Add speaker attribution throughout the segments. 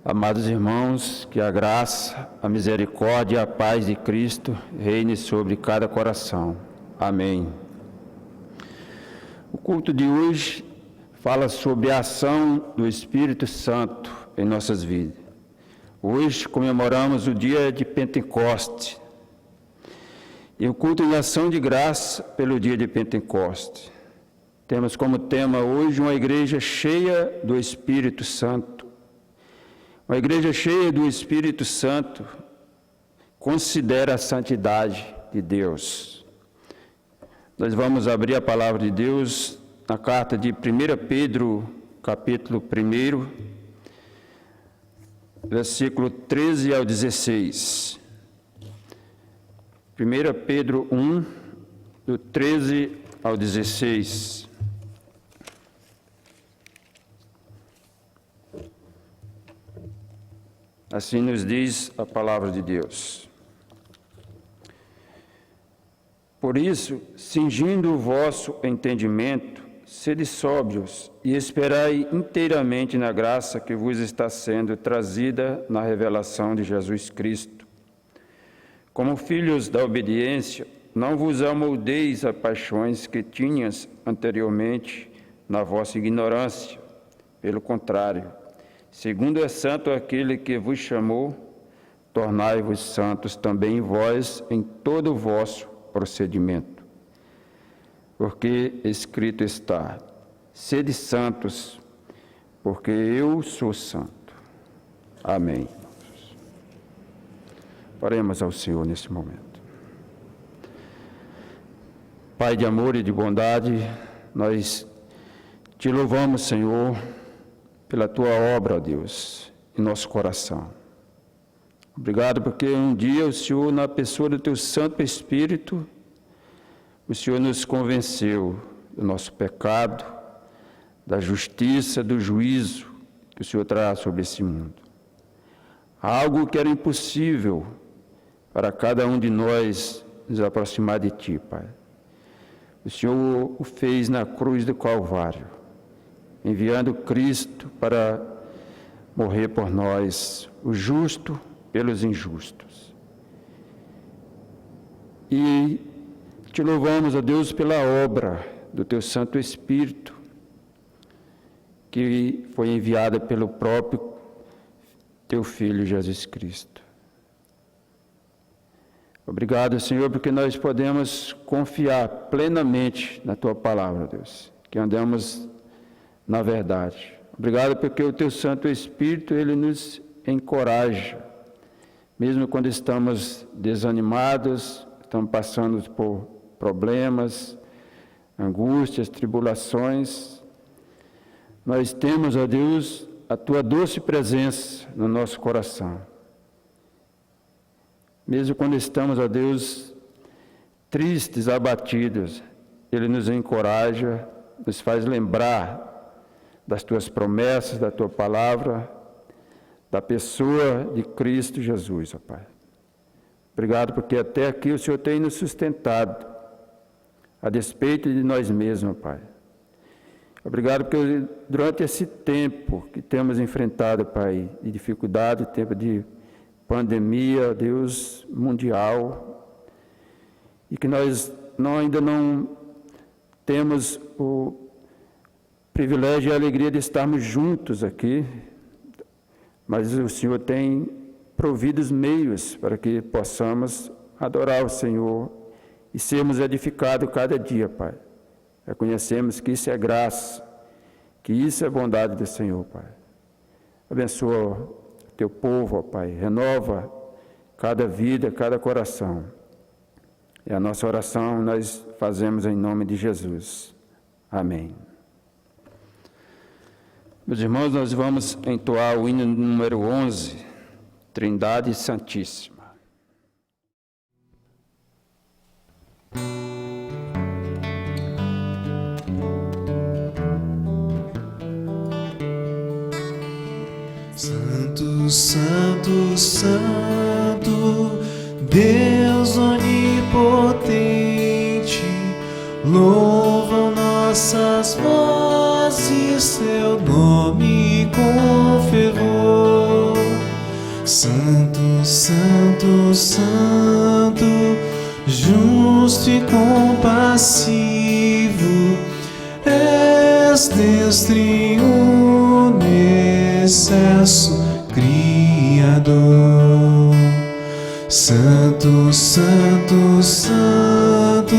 Speaker 1: Amados irmãos, que a graça, a misericórdia e a paz de Cristo reine sobre cada coração. Amém. O culto de hoje fala sobre a ação do Espírito Santo em nossas vidas. Hoje comemoramos o dia de Pentecostes e o culto em ação de graça pelo dia de Pentecostes. Temos como tema hoje uma igreja cheia do Espírito Santo. Uma igreja cheia do Espírito Santo considera a santidade de Deus. Nós vamos abrir a palavra de Deus na carta de 1 Pedro, capítulo 1, versículo 13 ao 16. 1 Pedro 1, do 13 ao 16. Assim nos diz a palavra de Deus. Por isso, cingindo o vosso entendimento, sede sóbrios e esperai inteiramente na graça que vos está sendo trazida na revelação de Jesus Cristo. Como filhos da obediência, não vos amoldeis a paixões que tinhas anteriormente na vossa ignorância. Pelo contrário, segundo é santo aquele que vos chamou, tornai-vos santos também vós em todo o vosso procedimento. Porque escrito está: sede santos, porque eu sou santo. Amém. Oremos ao Senhor neste momento. Pai de amor e de bondade, nós te louvamos, Senhor, pela tua obra, ó Deus, em nosso coração. Obrigado porque um dia o Senhor, na pessoa do teu Santo Espírito, o Senhor nos convenceu do nosso pecado, da justiça, do juízo que o Senhor traz sobre esse mundo. Algo que era impossível para cada um de nós nos aproximar de Ti, Pai. O Senhor o fez na cruz do Calvário, enviando Cristo para morrer por nós, o justo pelos injustos. E te louvamos, ó Deus, pela obra do teu Santo Espírito, que foi enviada pelo próprio teu Filho Jesus Cristo. Obrigado, Senhor, porque nós podemos confiar plenamente na tua palavra, Deus, que andamos na verdade. Obrigado porque o teu Santo Espírito, ele nos encoraja, mesmo quando estamos desanimados, estamos passando por problemas, angústias, tribulações. Nós temos, ó Deus, a tua doce presença no nosso coração. Mesmo quando estamos, ó Deus, tristes, abatidos, ele nos encoraja, nos faz lembrar das tuas promessas, da tua palavra, da pessoa de Cristo Jesus, ó Pai. Obrigado porque até aqui o Senhor tem nos sustentado, a despeito de nós mesmos, ó Pai. Obrigado porque durante esse tempo que temos enfrentado, Pai, de dificuldade, tempo de pandemia, Deus, mundial, e que nós ainda não temos o privilégio e a alegria de estarmos juntos aqui, mas o Senhor tem provido os meios para que possamos adorar o Senhor e sermos edificados cada dia, Pai. Reconhecemos que isso é graça, que isso é bondade do Senhor, Pai. Abençoa teu povo, ó Pai, renova cada vida, cada coração. E a nossa oração nós fazemos em nome de Jesus. Amém. Meus irmãos, nós vamos entoar o hino número 11, Trindade Santíssima.
Speaker 2: Santo, Santo, Santo, Deus onipotente, louvam nossas vozes seu nome com fervor. Santo, Santo, Santo, justo e compassivo, és Deus triuno, excelso Criador. Santo, Santo, Santo,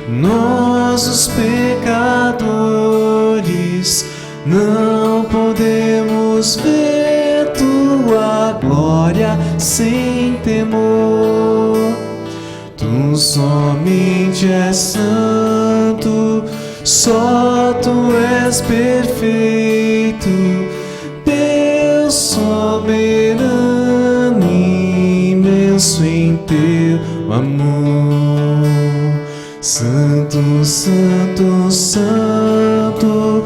Speaker 2: nós os pecadores não podemos ver tua glória sem temor. Tu somente és santo, só tu és perfeito, Deus soberano, imenso em teu amor. Santo, Santo, Santo,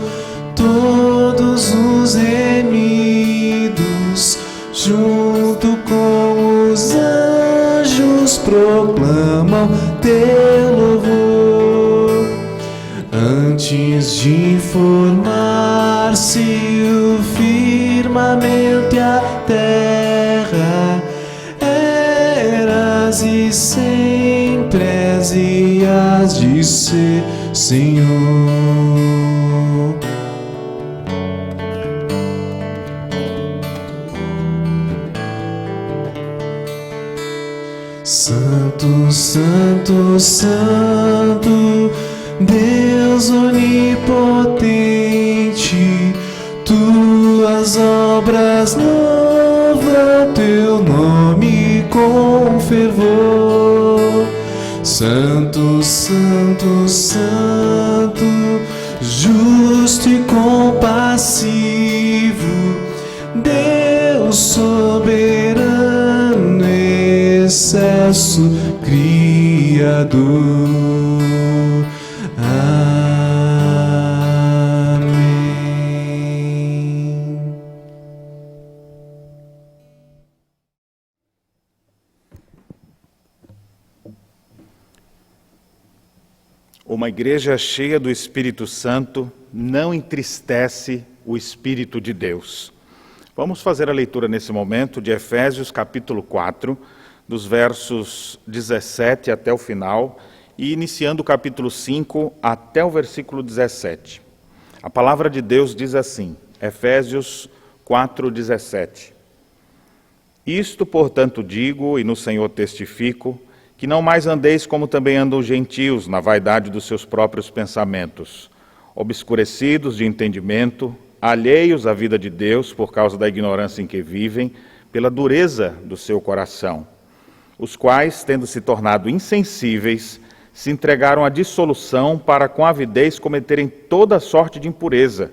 Speaker 2: todos os remidos, junto com os anjos, proclamam teu louvor. Antes de formar-se o firmamento e a terra, eras e sempre és e hás de ser, Senhor. Santo, Santo, Santo, Deus onipotente, tuas obras louvam teu nome com fervor. Santo, Santo, Santo, justo e compassivo, Deus soberano, excelso Criador. Amém.
Speaker 3: Uma igreja cheia do Espírito Santo não entristece o Espírito de Deus. Vamos fazer a leitura nesse momento de Efésios capítulo 4, dos versos 17 até o final, e iniciando o capítulo 5 até o versículo 17. A palavra de Deus diz assim, Efésios 4, 17. Isto, portanto, digo, e no Senhor testifico, que não mais andeis como também andam os gentios, na vaidade dos seus próprios pensamentos, obscurecidos de entendimento, alheios à vida de Deus por causa da ignorância em que vivem, pela dureza do seu coração, os quais, tendo se tornado insensíveis, se entregaram à dissolução para com avidez cometerem toda sorte de impureza.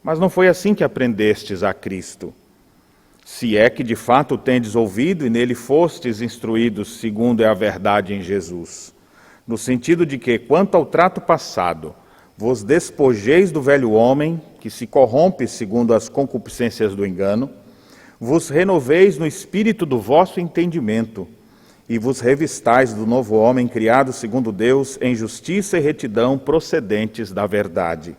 Speaker 3: Mas não foi assim que aprendestes a Cristo. Se é que de fato tendes ouvido e nele fostes instruídos segundo é a verdade em Jesus, no sentido de que, quanto ao trato passado, vos despojeis do velho homem, que se corrompe segundo as concupiscências do engano, vos renoveis no espírito do vosso entendimento, e vos revistais do novo homem criado segundo Deus em justiça e retidão procedentes da verdade.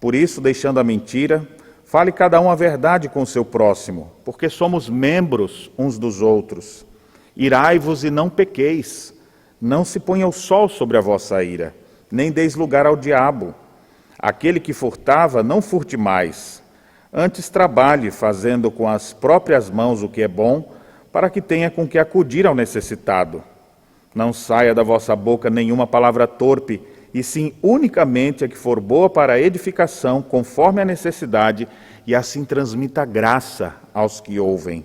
Speaker 3: Por isso, deixando a mentira, fale cada um a verdade com o seu próximo, porque somos membros uns dos outros. Irai-vos e não pequeis, não se ponha o sol sobre a vossa ira, nem deis lugar ao diabo. Aquele que furtava, não furte mais. Antes trabalhe, fazendo com as próprias mãos o que é bom, para que tenha com que acudir ao necessitado. Não saia da vossa boca nenhuma palavra torpe, e sim unicamente a que for boa para a edificação, conforme a necessidade, e assim transmita graça aos que ouvem.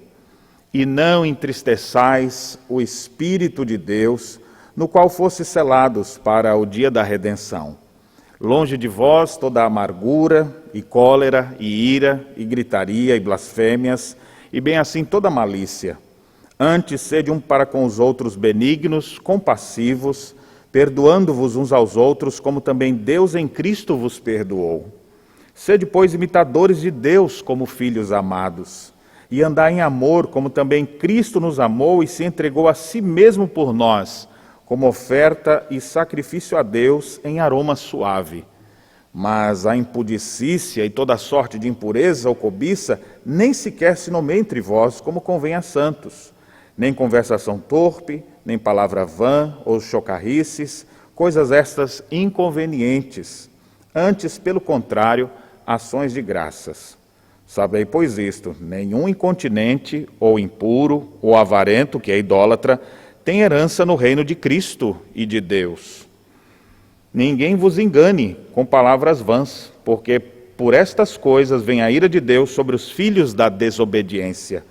Speaker 3: E não entristeçais o Espírito de Deus, no qual fostes selados para o dia da redenção. Longe de vós toda amargura, e cólera, e ira, e gritaria, e blasfêmias, e bem assim toda malícia. Antes, sede um para com os outros benignos, compassivos, perdoando-vos uns aos outros, como também Deus em Cristo vos perdoou. Sede, pois, imitadores de Deus como filhos amados, e andai em amor, como também Cristo nos amou e se entregou a si mesmo por nós, como oferta e sacrifício a Deus em aroma suave. Mas a impudicícia e toda sorte de impureza ou cobiça nem sequer se nomeia entre vós, como convém a santos. Nem conversação torpe, nem palavra vã ou chocarrices, coisas estas inconvenientes. Antes, pelo contrário, ações de graças. Sabei, pois, isto: nenhum incontinente, ou impuro, ou avarento, que é idólatra, tem herança no reino de Cristo e de Deus. Ninguém vos engane com palavras vãs, porque por estas coisas vem a ira de Deus sobre os filhos da desobediência.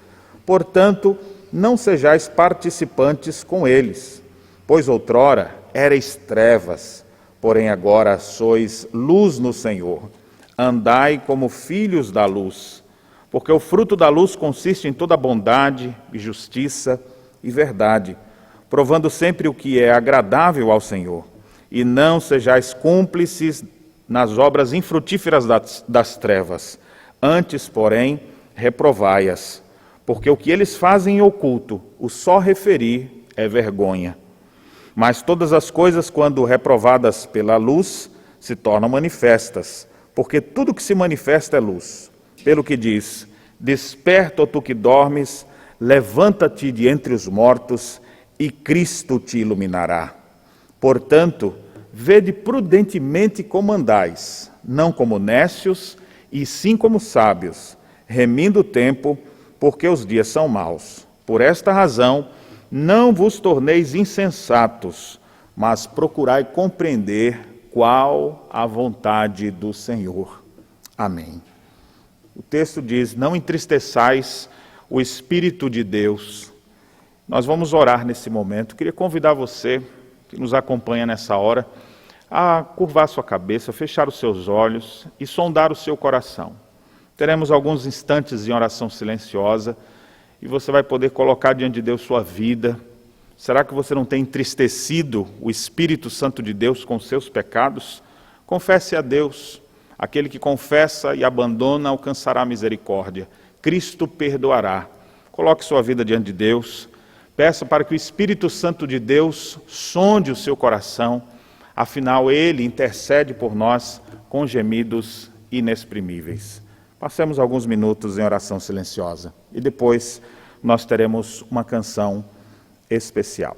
Speaker 3: Portanto, não sejais participantes com eles, pois outrora erais trevas, porém agora sois luz no Senhor. Andai como filhos da luz, porque o fruto da luz consiste em toda bondade e justiça e verdade, provando sempre o que é agradável ao Senhor. E não sejais cúmplices nas obras infrutíferas das trevas. Antes, porém, reprovai-as, porque o que eles fazem em oculto, o só referir é vergonha. Mas todas as coisas, quando reprovadas pela luz, se tornam manifestas, porque tudo que se manifesta é luz. Pelo que diz: desperta, ó tu que dormes, levanta-te de entre os mortos, e Cristo te iluminará. Portanto, vede prudentemente como andais, não como nécios, e sim como sábios, remindo o tempo, porque os dias são maus. Por esta razão, não vos torneis insensatos, mas procurai compreender qual a vontade do Senhor. Amém. O texto diz: não entristeçais o Espírito de Deus. Nós vamos orar nesse momento. Queria convidar você que nos acompanha nessa hora a curvar sua cabeça, fechar os seus olhos e sondar o seu coração. Teremos alguns instantes em oração silenciosa e você vai poder colocar diante de Deus sua vida. Será que você não tem entristecido o Espírito Santo de Deus com seus pecados? Confesse a Deus. Aquele que confessa e abandona alcançará a misericórdia. Cristo perdoará. Coloque sua vida diante de Deus. Peça para que o Espírito Santo de Deus sonde o seu coração. Afinal, Ele intercede por nós com gemidos inexprimíveis. Passemos alguns minutos em oração silenciosa e depois nós teremos uma canção especial.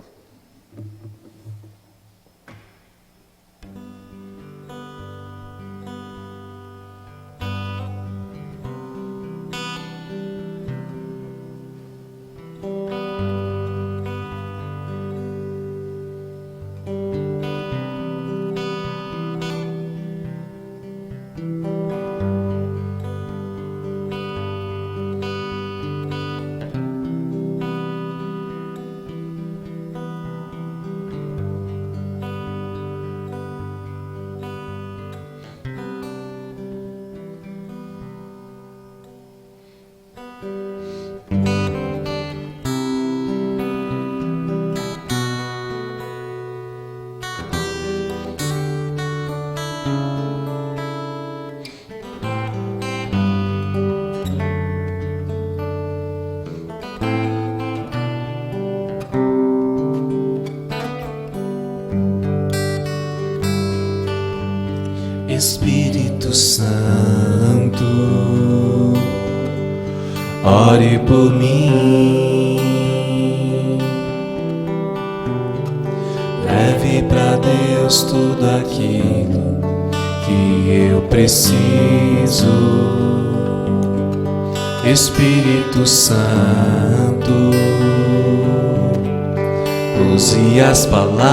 Speaker 2: Espírito Santo, ore por mim, leve para Deus tudo aquilo que eu preciso. Espírito Santo, use as palavras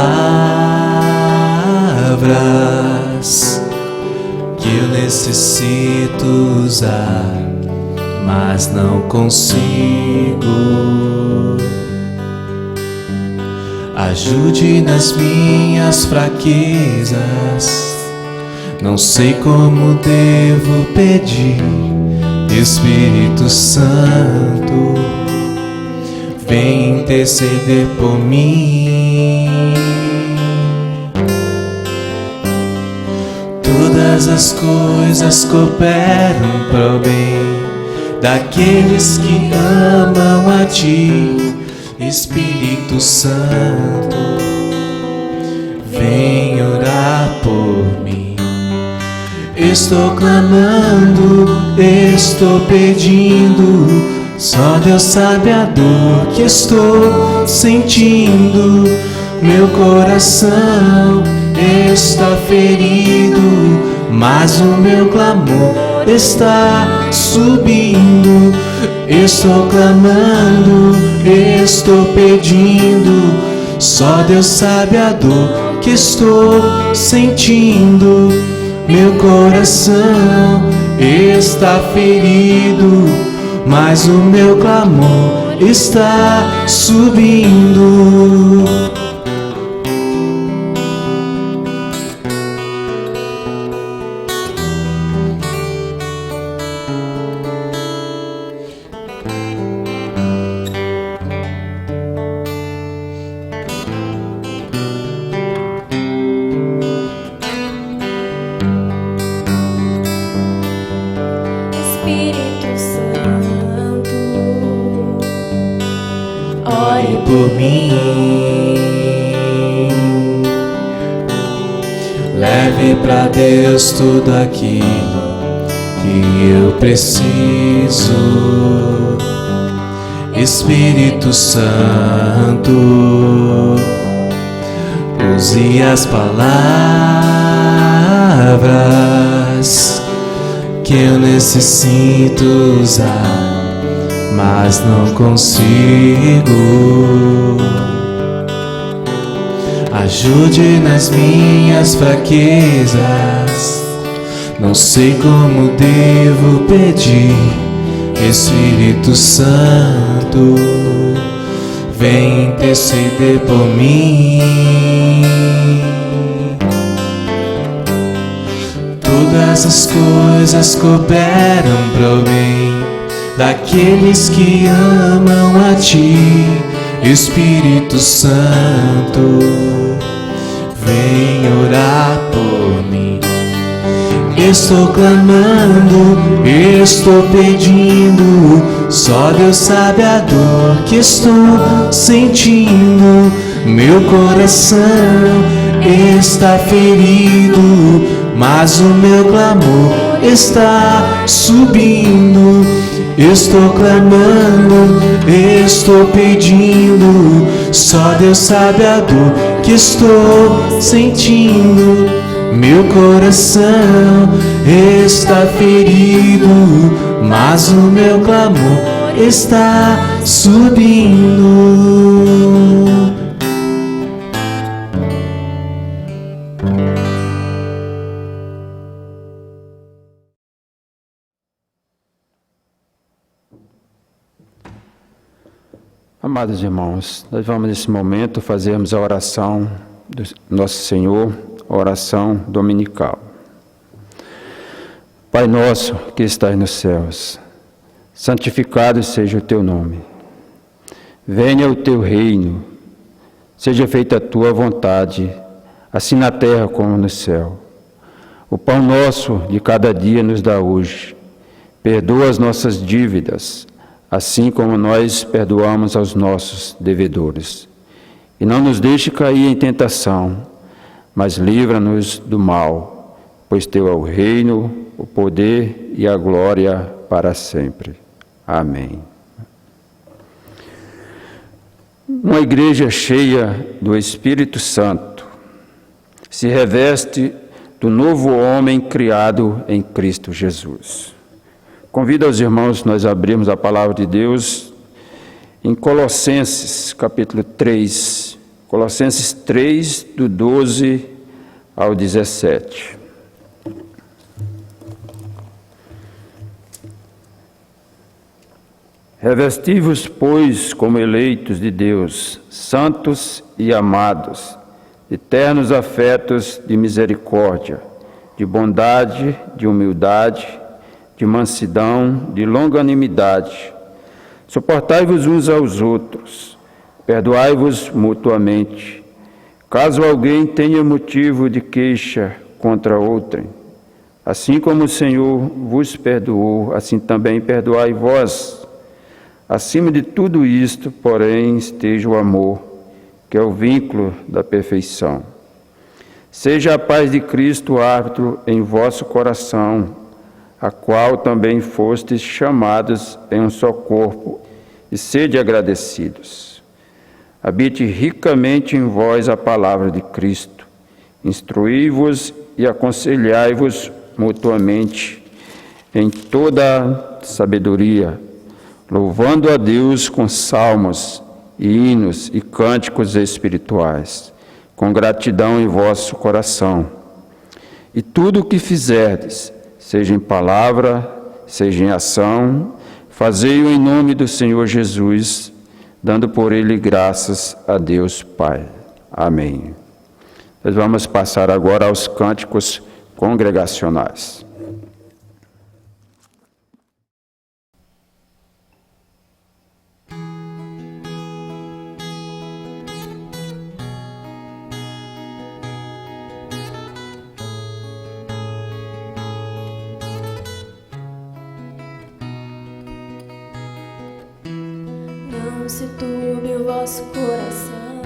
Speaker 2: que eu necessito usar, mas não consigo. Ajude nas minhas fraquezas, não sei como devo pedir. Espírito Santo, vem interceder por mim. Todas as coisas cooperam para o bem daqueles que amam a Ti. Espírito Santo, vem orar por mim. Estou clamando, estou pedindo, só Deus sabe a dor que estou sentindo. Meu coração está ferido, mas o meu clamor está subindo. Estou clamando, estou pedindo, só Deus sabe a dor que estou sentindo. Meu coração está ferido, mas o meu clamor está subindo.
Speaker 4: Espírito Santo,
Speaker 2: Ore por mim, leve pra Deus tudo aquilo que eu preciso. Espírito Santo, use as palavras que eu necessito usar, mas não consigo. Ajude nas minhas fraquezas, não sei como devo pedir. Espírito Santo, vem interceder por mim. Todas as coisas cooperam pro bem daqueles que amam a Ti. Espírito Santo, vem orar por mim. Estou clamando, estou pedindo, só Deus sabe a dor que estou sentindo. Meu coração está ferido, mas o meu clamor está subindo. Estou clamando, estou pedindo, só Deus sabe a dor que estou sentindo. Meu coração está ferido, mas o meu clamor está subindo.
Speaker 1: Amados irmãos, nós vamos nesse momento fazermos a oração do Nosso Senhor, a oração dominical. Pai nosso que estás nos céus, santificado seja o teu nome. Venha o teu reino, seja feita a tua vontade, assim na terra como no céu. O pão nosso de cada dia nos dá hoje. Perdoa as nossas dívidas, assim como nós perdoamos aos nossos devedores. E não nos deixe cair em tentação, mas livra-nos do mal, pois teu é o reino, o poder e a glória para sempre. Amém. Uma igreja cheia do Espírito Santo se reveste do novo homem criado em Cristo Jesus. Convido os irmãos nós abrirmos a palavra de Deus em Colossenses, capítulo 3. Colossenses 3, do 12 ao 17. Revesti-vos, pois, como eleitos de Deus, santos e amados, de ternos afetos de misericórdia, de bondade, de humildade, de mansidão, de longanimidade. Suportai-vos uns aos outros, perdoai-vos mutuamente, caso alguém tenha motivo de queixa contra outrem. Assim como o Senhor vos perdoou, assim também perdoai vós. Acima de tudo isto, porém, esteja o amor, que é o vínculo da perfeição. Seja a paz de Cristo árbitro em vosso coração, a qual também fostes chamados em um só corpo, e sede agradecidos. Habite ricamente em vós a palavra de Cristo. Instruí-vos e aconselhai-vos mutuamente em toda sabedoria, louvando a Deus com salmos, e hinos e cânticos espirituais, com gratidão em vosso coração. E tudo o que fizerdes, seja em palavra, seja em ação, fazei-o em nome do Senhor Jesus, dando por ele graças a Deus Pai. Amém. Nós vamos passar agora aos cânticos congregacionais.
Speaker 4: Não se turbe o vosso coração,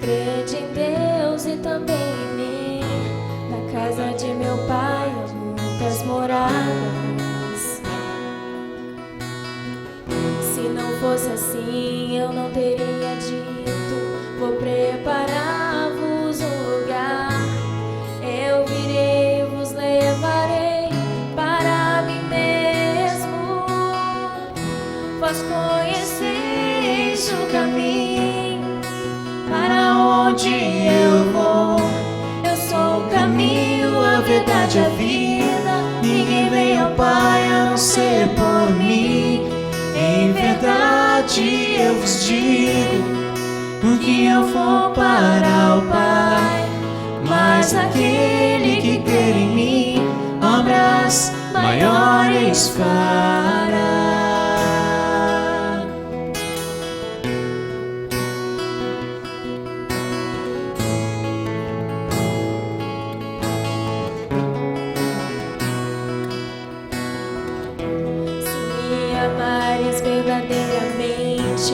Speaker 4: crede em Deus e também em mim. Na casa de meu pai há muitas moradas. Se não fosse assim, eu não teria dito: vou preparar-vos um lugar. Eu virei e vos levarei para mim mesmo. Vós conheceis o caminho para onde eu vou. Eu sou o caminho, a verdade e a vida. Ninguém vem ao Pai a não ser por mim. Em verdade eu vos digo, porque eu vou para o Pai. Mas aquele que crer em mim, obras maiores fará. Verdadeiramente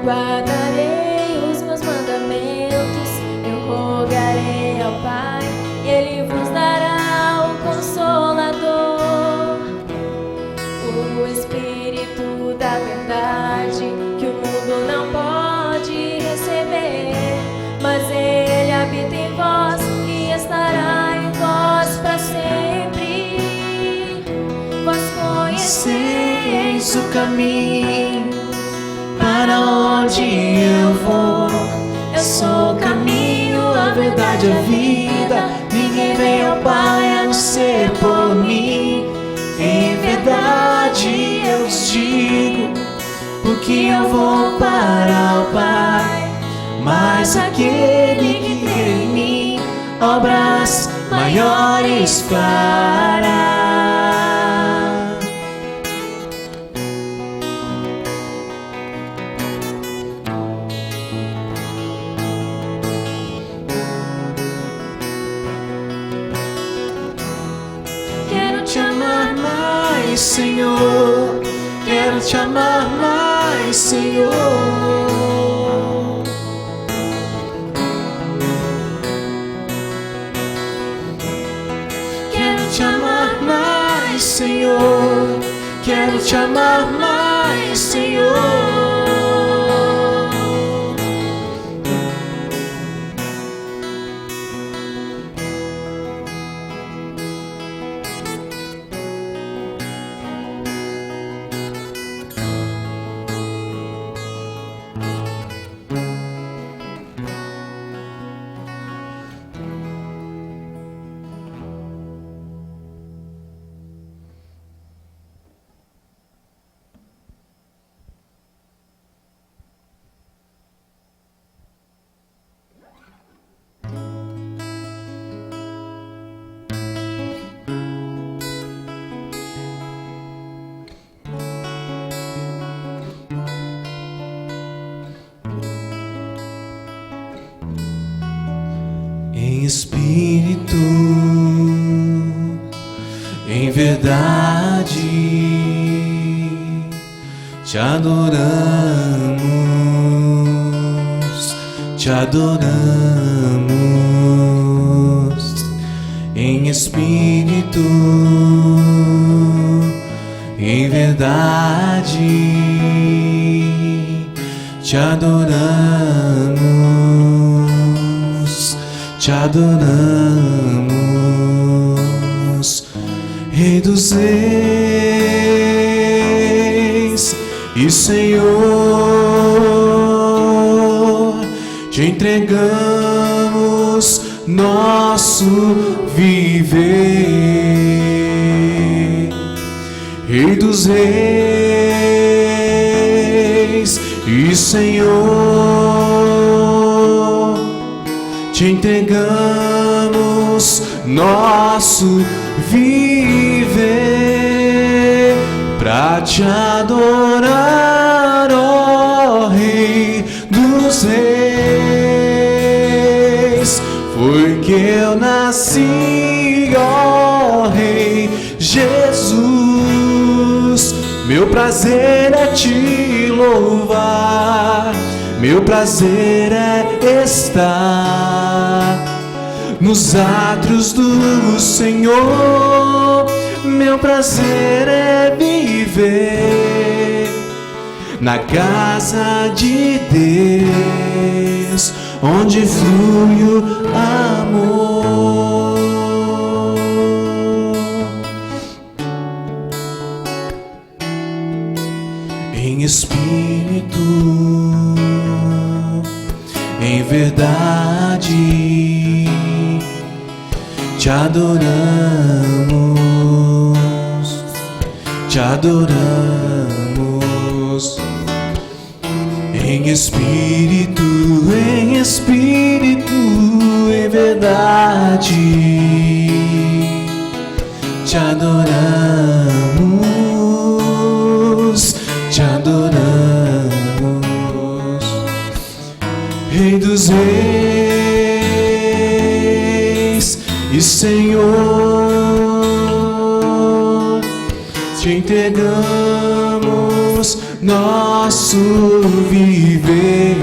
Speaker 4: guardarei os meus mandamentos. Eu rogarei ao Pai e Ele vos dará o Consolador, o Espírito da verdade, que o mundo não pode receber, mas Ele habita em vós e estará em vós para sempre. Vós conheceis o caminho para onde eu vou. Eu sou o caminho, a verdade e a vida. Ninguém vem ao Pai a não ser por mim. Em verdade eu vos digo, porque eu vou para o Pai. Mas aquele que crê em mim, obras maiores fará. Senhor, quero te amar mais, Senhor. Quero te amar mais, Senhor. Quero te amar mais, Senhor. Em espírito, em verdade, te adoramos, te adoramos.
Speaker 2: espírito, em verdade, te adoramos, Rei dos reis e Senhor, te entregamos nosso viver. Rei dos reis e Senhor, te entregamos nosso viver pra te adorar, ó Rei dos reis. Foi que eu nasci, ó Rei Jesus. Meu prazer é te louvar, meu prazer é estar nos átrios do Senhor. Meu prazer é viver na casa de Deus, onde flui o amor. Em espírito, em verdade, te adoramos, em espírito, em verdade, te adoramos, Rei dos reis e Senhor, te entregamos nosso viver.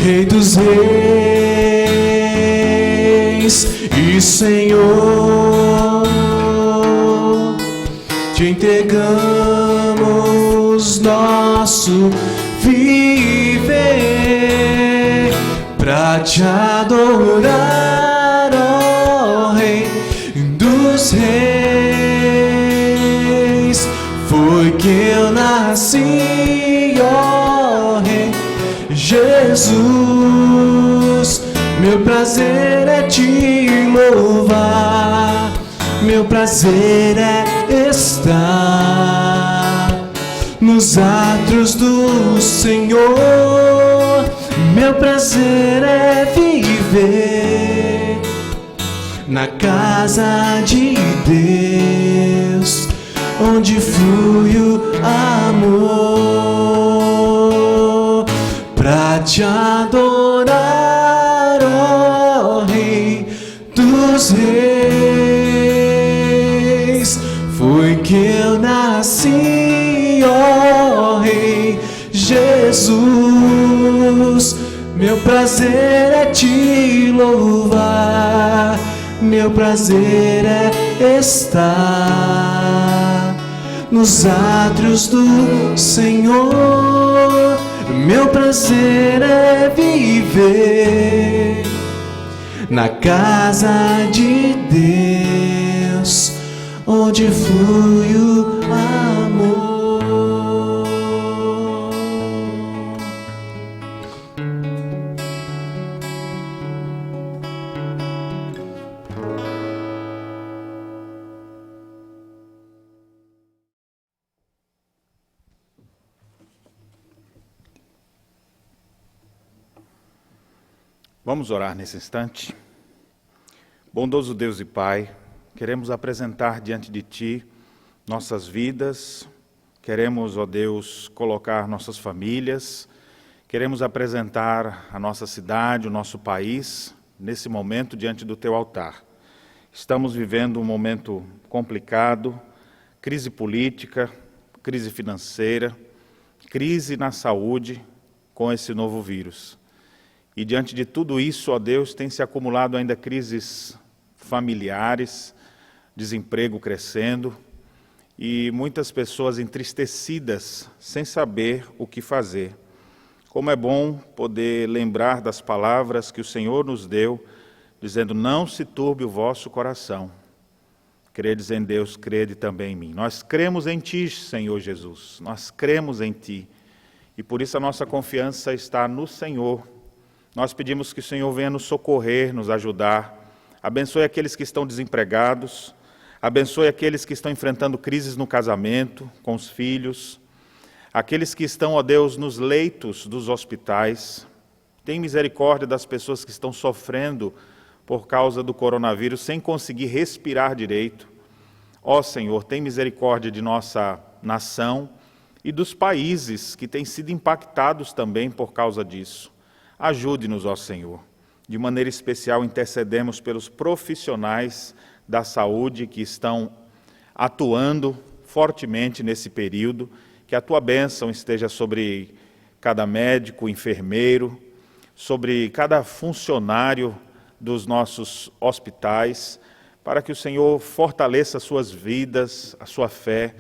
Speaker 2: Rei dos reis e Senhor, te entregamos nosso viver pra te adorar, ó Rei dos reis. Foi que eu nasci, ó Rei Jesus. Meu prazer é te louvar, meu prazer é estar nos átrios do Senhor. Meu prazer é viver na casa de Deus, onde flui o amor. Pra te adorar, ó Rei dos reis. Foi que eu nasci, ó Rei Jesus. Meu prazer é te louvar, meu prazer é estar nos átrios do Senhor. Meu prazer é viver na casa de Deus, onde flui o amor.
Speaker 3: Vamos orar nesse instante. Bondoso Deus e Pai, queremos apresentar diante de Ti nossas vidas, queremos, ó Deus, colocar nossas famílias, queremos apresentar a nossa cidade, o nosso país, nesse momento diante do Teu altar. Estamos vivendo um momento complicado, crise política, crise financeira, crise na saúde com esse novo vírus. E diante de tudo isso, ó Deus, tem se acumulado ainda crises familiares, desemprego crescendo e muitas pessoas entristecidas, sem saber o que fazer. Como é bom poder lembrar das palavras que o Senhor nos deu, dizendo: não se turbe o vosso coração. Credes em Deus, crede também em mim. Nós cremos em Ti, Senhor Jesus, nós cremos em Ti. E por isso a nossa confiança está no Senhor. Nós pedimos que o Senhor venha nos socorrer, nos ajudar. Abençoe aqueles que estão desempregados. Abençoe aqueles que estão enfrentando crises no casamento, com os filhos. Aqueles que estão, ó Deus, nos leitos dos hospitais. Tem misericórdia das pessoas que estão sofrendo por causa do coronavírus, sem conseguir respirar direito. Ó Senhor, tem misericórdia de nossa nação e dos países que têm sido impactados também por causa disso. Ajude-nos, ó Senhor. De maneira especial, intercedemos pelos profissionais da saúde que estão atuando fortemente nesse período, que a Tua bênção esteja sobre cada médico, enfermeiro, sobre cada funcionário dos nossos hospitais, para que o Senhor fortaleça as suas vidas, a sua fé.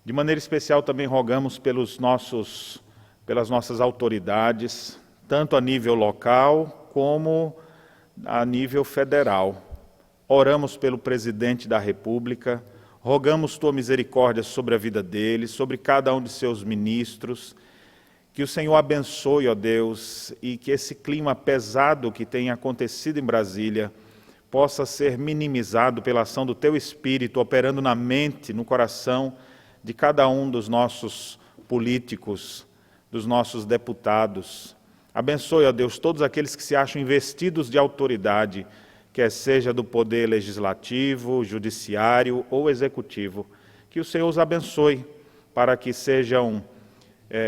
Speaker 3: De maneira especial também rogamos pelas nossas autoridades, tanto a nível local como a nível federal. Oramos pelo presidente da República, rogamos Tua misericórdia sobre a vida dele, sobre cada um de seus ministros. Que o Senhor abençoe, ó Deus, e que esse clima pesado que tem acontecido em Brasília possa ser minimizado pela ação do Teu Espírito, operando na mente, no coração de cada um dos nossos políticos, dos nossos deputados. Abençoe, ó Deus, todos aqueles que se acham investidos de autoridade, quer seja do poder legislativo, judiciário ou executivo. Que o Senhor os abençoe para que sejam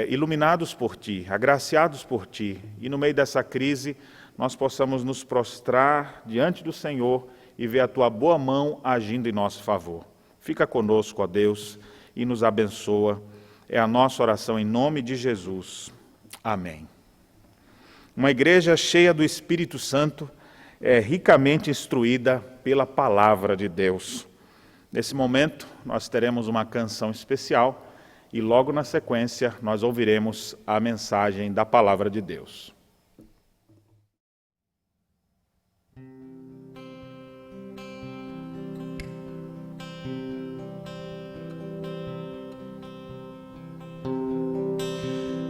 Speaker 3: iluminados por Ti, agraciados por Ti, e no meio dessa crise nós possamos nos prostrar diante do Senhor e ver a Tua boa mão agindo em nosso favor. Fica conosco, ó Deus, e nos abençoa. É a nossa oração em nome de Jesus. Amém. Uma igreja cheia do Espírito Santo é ricamente instruída pela palavra de Deus. Nesse momento nós teremos uma canção especial, e logo na sequência nós ouviremos a mensagem da palavra de Deus.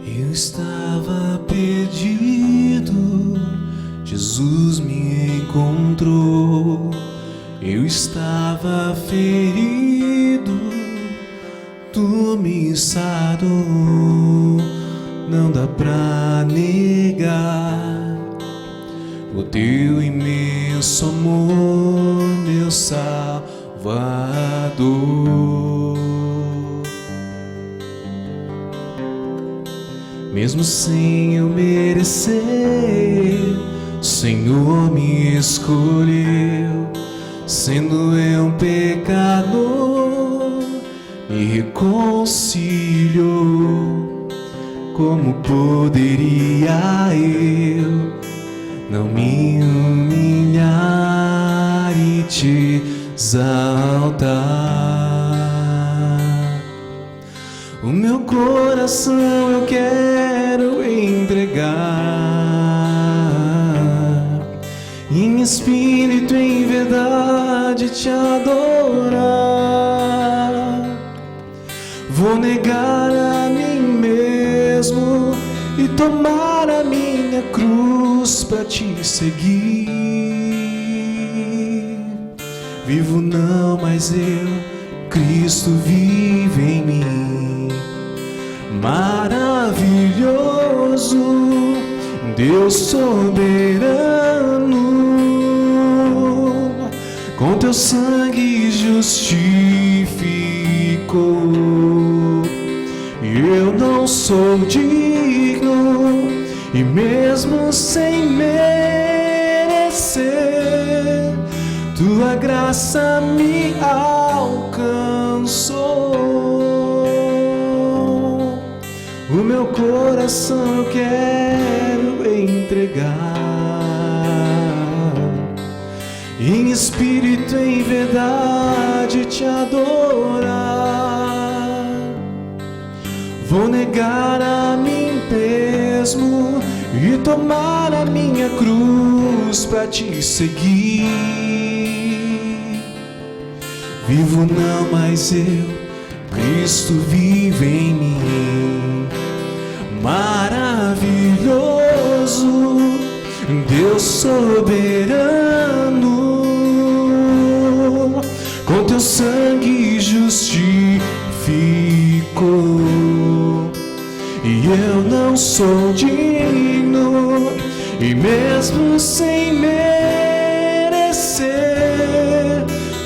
Speaker 2: Eu estava perdido, Jesus me encontrou. Eu estava ferido, Tu me sarou. Não dá pra negar o Teu imenso amor, meu Salvador. Mesmo sem eu merecer, o Senhor me escolheu. Sendo eu um pecador, me reconciliou. Como poderia eu não me humilhar e Te exaltar? O meu coração eu quero entregar, em espírito e em verdade Te adorar. Vou negar a mim mesmo e tomar a minha cruz para Te seguir. Vivo não mais eu, Cristo vive em mim. Maravilhoso, Deus soberano, com Teu sangue justificou. Eu não sou digno, e mesmo sem merecer, Tua graça me alcançou. O meu coração eu quero entregar. congregar, em espírito e em verdade te adorar. Vou negar a mim mesmo e tomar a minha cruz para te seguir. Vivo não mais eu, Cristo vive em mim. Maravilhoso, Deus soberano, com teu sangue justificou. E eu não sou digno, e mesmo sem merecer,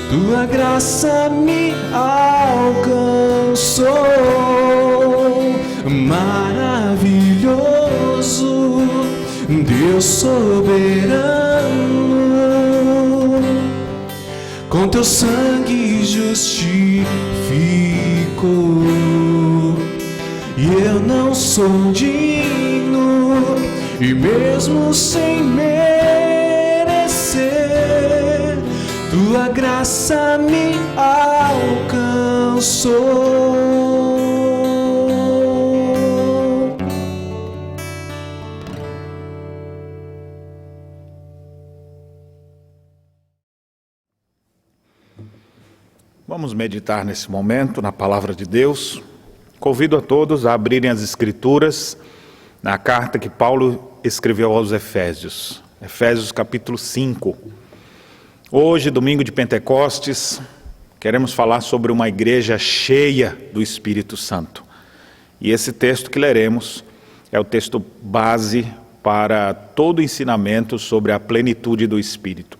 Speaker 2: tua graça me alcançou. Maravilhoso, Deus soberano, com teu sangue justificou. E eu não sou digno, e mesmo sem merecer, tua graça me alcançou.
Speaker 3: Vamos meditar nesse momento na Palavra de Deus. Convido a todos a abrirem as Escrituras na carta que Paulo escreveu aos Efésios. Efésios capítulo 5. Hoje, domingo de Pentecostes, queremos falar sobre uma igreja cheia do Espírito Santo. E esse texto que leremos é o texto base para todo o ensinamento sobre a plenitude do Espírito.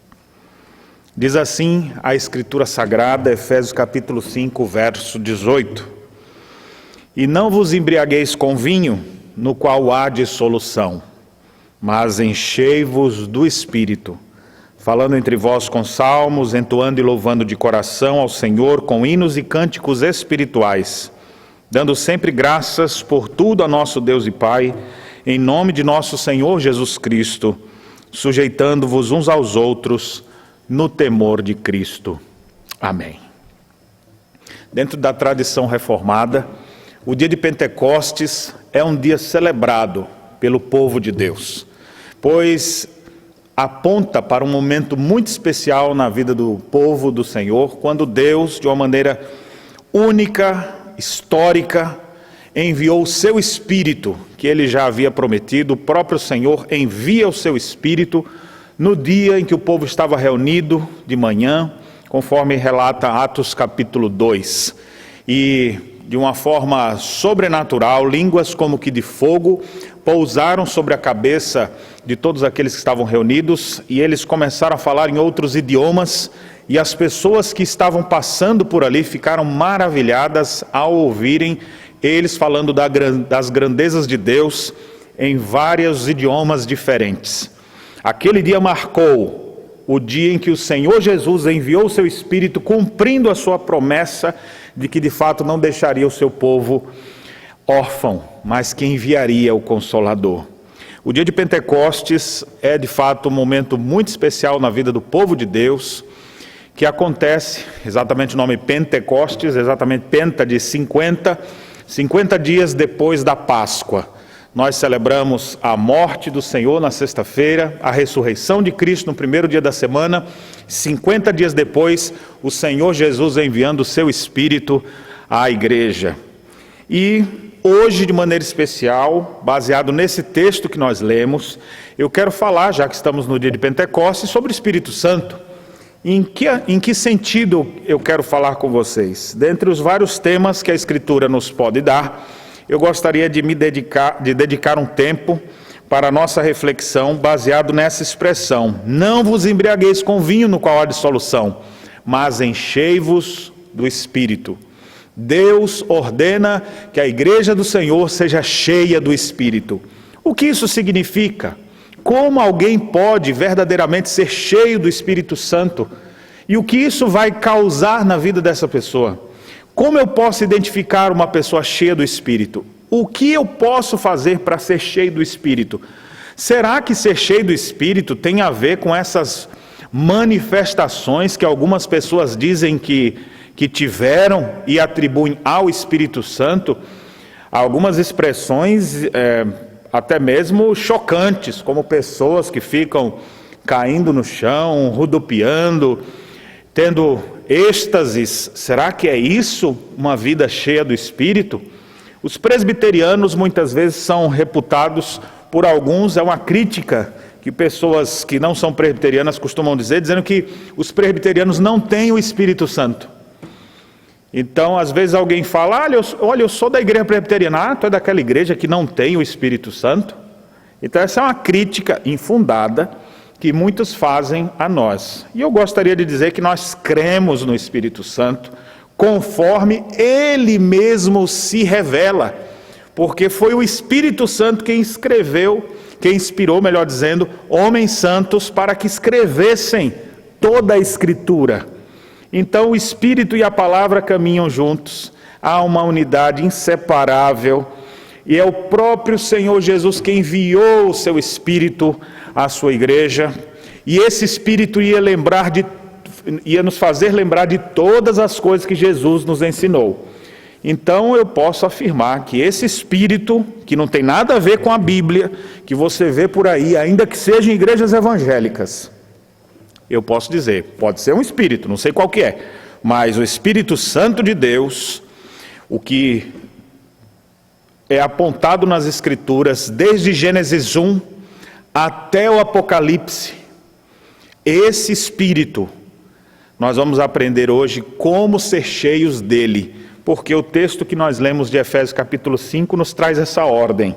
Speaker 3: Diz assim a Escritura Sagrada, Efésios capítulo 5, verso 18. E não vos embriagueis com vinho, no qual há dissolução, mas enchei-vos do Espírito, falando entre vós com salmos, entoando e louvando de coração ao Senhor com hinos e cânticos espirituais, dando sempre graças por tudo a nosso Deus e Pai, em nome de nosso Senhor Jesus Cristo, sujeitando-vos uns aos outros no temor de Cristo. Amém. Dentro da tradição reformada, o dia de Pentecostes é um dia celebrado pelo povo de Deus, pois aponta para um momento muito especial na vida do povo do Senhor, quando Deus, de uma maneira única, histórica, enviou o seu Espírito, que Ele já havia prometido. O próprio Senhor envia o seu Espírito no dia em que o povo estava reunido de manhã, conforme relata Atos capítulo 2. E de uma forma sobrenatural, línguas como que de fogo pousaram sobre a cabeça de todos aqueles que estavam reunidos, e eles começaram a falar em outros idiomas, e as pessoas que estavam passando por ali ficaram maravilhadas ao ouvirem eles falando das grandezas de Deus em vários idiomas diferentes. Aquele dia marcou o dia em que o Senhor Jesus enviou o seu Espírito, cumprindo a sua promessa de que de fato não deixaria o seu povo órfão, mas que enviaria o Consolador. O dia de Pentecostes é de fato um momento muito especial na vida do povo de Deus, que acontece, exatamente o nome Pentecostes, exatamente Penta de 50 dias depois da Páscoa. Nós celebramos a morte do Senhor na sexta-feira, a ressurreição de Cristo no primeiro dia da semana. 50 dias depois, o Senhor Jesus enviando o seu Espírito à igreja. E hoje, de maneira especial, baseado nesse texto que nós lemos, eu quero falar, já que estamos no dia de Pentecostes, sobre o Espírito Santo. Em que sentido eu quero falar com vocês? Dentre os vários temas que a Escritura nos pode dar, eu gostaria de dedicar um tempo para a nossa reflexão baseado nessa expressão: não vos embriagueis com vinho no qual há dissolução, mas enchei-vos do Espírito. Deus ordena que a igreja do Senhor seja cheia do Espírito. O que isso significa? Como alguém pode verdadeiramente ser cheio do Espírito Santo? E o que isso vai causar na vida dessa pessoa? Como eu posso identificar uma pessoa cheia do Espírito? O que eu posso fazer para ser cheio do Espírito? Será que ser cheio do Espírito tem a ver com essas manifestações que algumas pessoas dizem que tiveram e atribuem ao Espírito Santo? Algumas expressões até mesmo chocantes, como pessoas que ficam caindo no chão, rodopiando, tendo êxtases. Será que é isso, uma vida cheia do Espírito? Os presbiterianos muitas vezes são reputados por alguns, é uma crítica que pessoas que não são presbiterianas costumam dizer, dizendo que os presbiterianos não têm o Espírito Santo. Então, às vezes alguém fala, olha, eu sou da igreja presbiteriana, tu é daquela igreja que não tem o Espírito Santo? Então, essa é uma crítica infundada que muitos fazem a nós. E eu gostaria de dizer que nós cremos no Espírito Santo, conforme Ele mesmo se revela, porque foi o Espírito Santo quem inspirou, melhor dizendo, homens santos para que escrevessem toda a Escritura. Então o Espírito e a palavra caminham juntos, há uma unidade inseparável, e é o próprio Senhor Jesus quem enviou o seu Espírito à sua igreja, e esse Espírito ia nos fazer lembrar de todas as coisas que Jesus nos ensinou. Então eu posso afirmar que esse Espírito, que não tem nada a ver com a Bíblia, que você vê por aí, ainda que seja em igrejas evangélicas, eu posso dizer, pode ser um Espírito, não sei qual que é, mas o Espírito Santo de Deus, o que é apontado nas Escrituras, desde Gênesis 1 até o Apocalipse, esse Espírito, nós vamos aprender hoje como ser cheios dele, porque o texto que nós lemos de Efésios capítulo 5 nos traz essa ordem: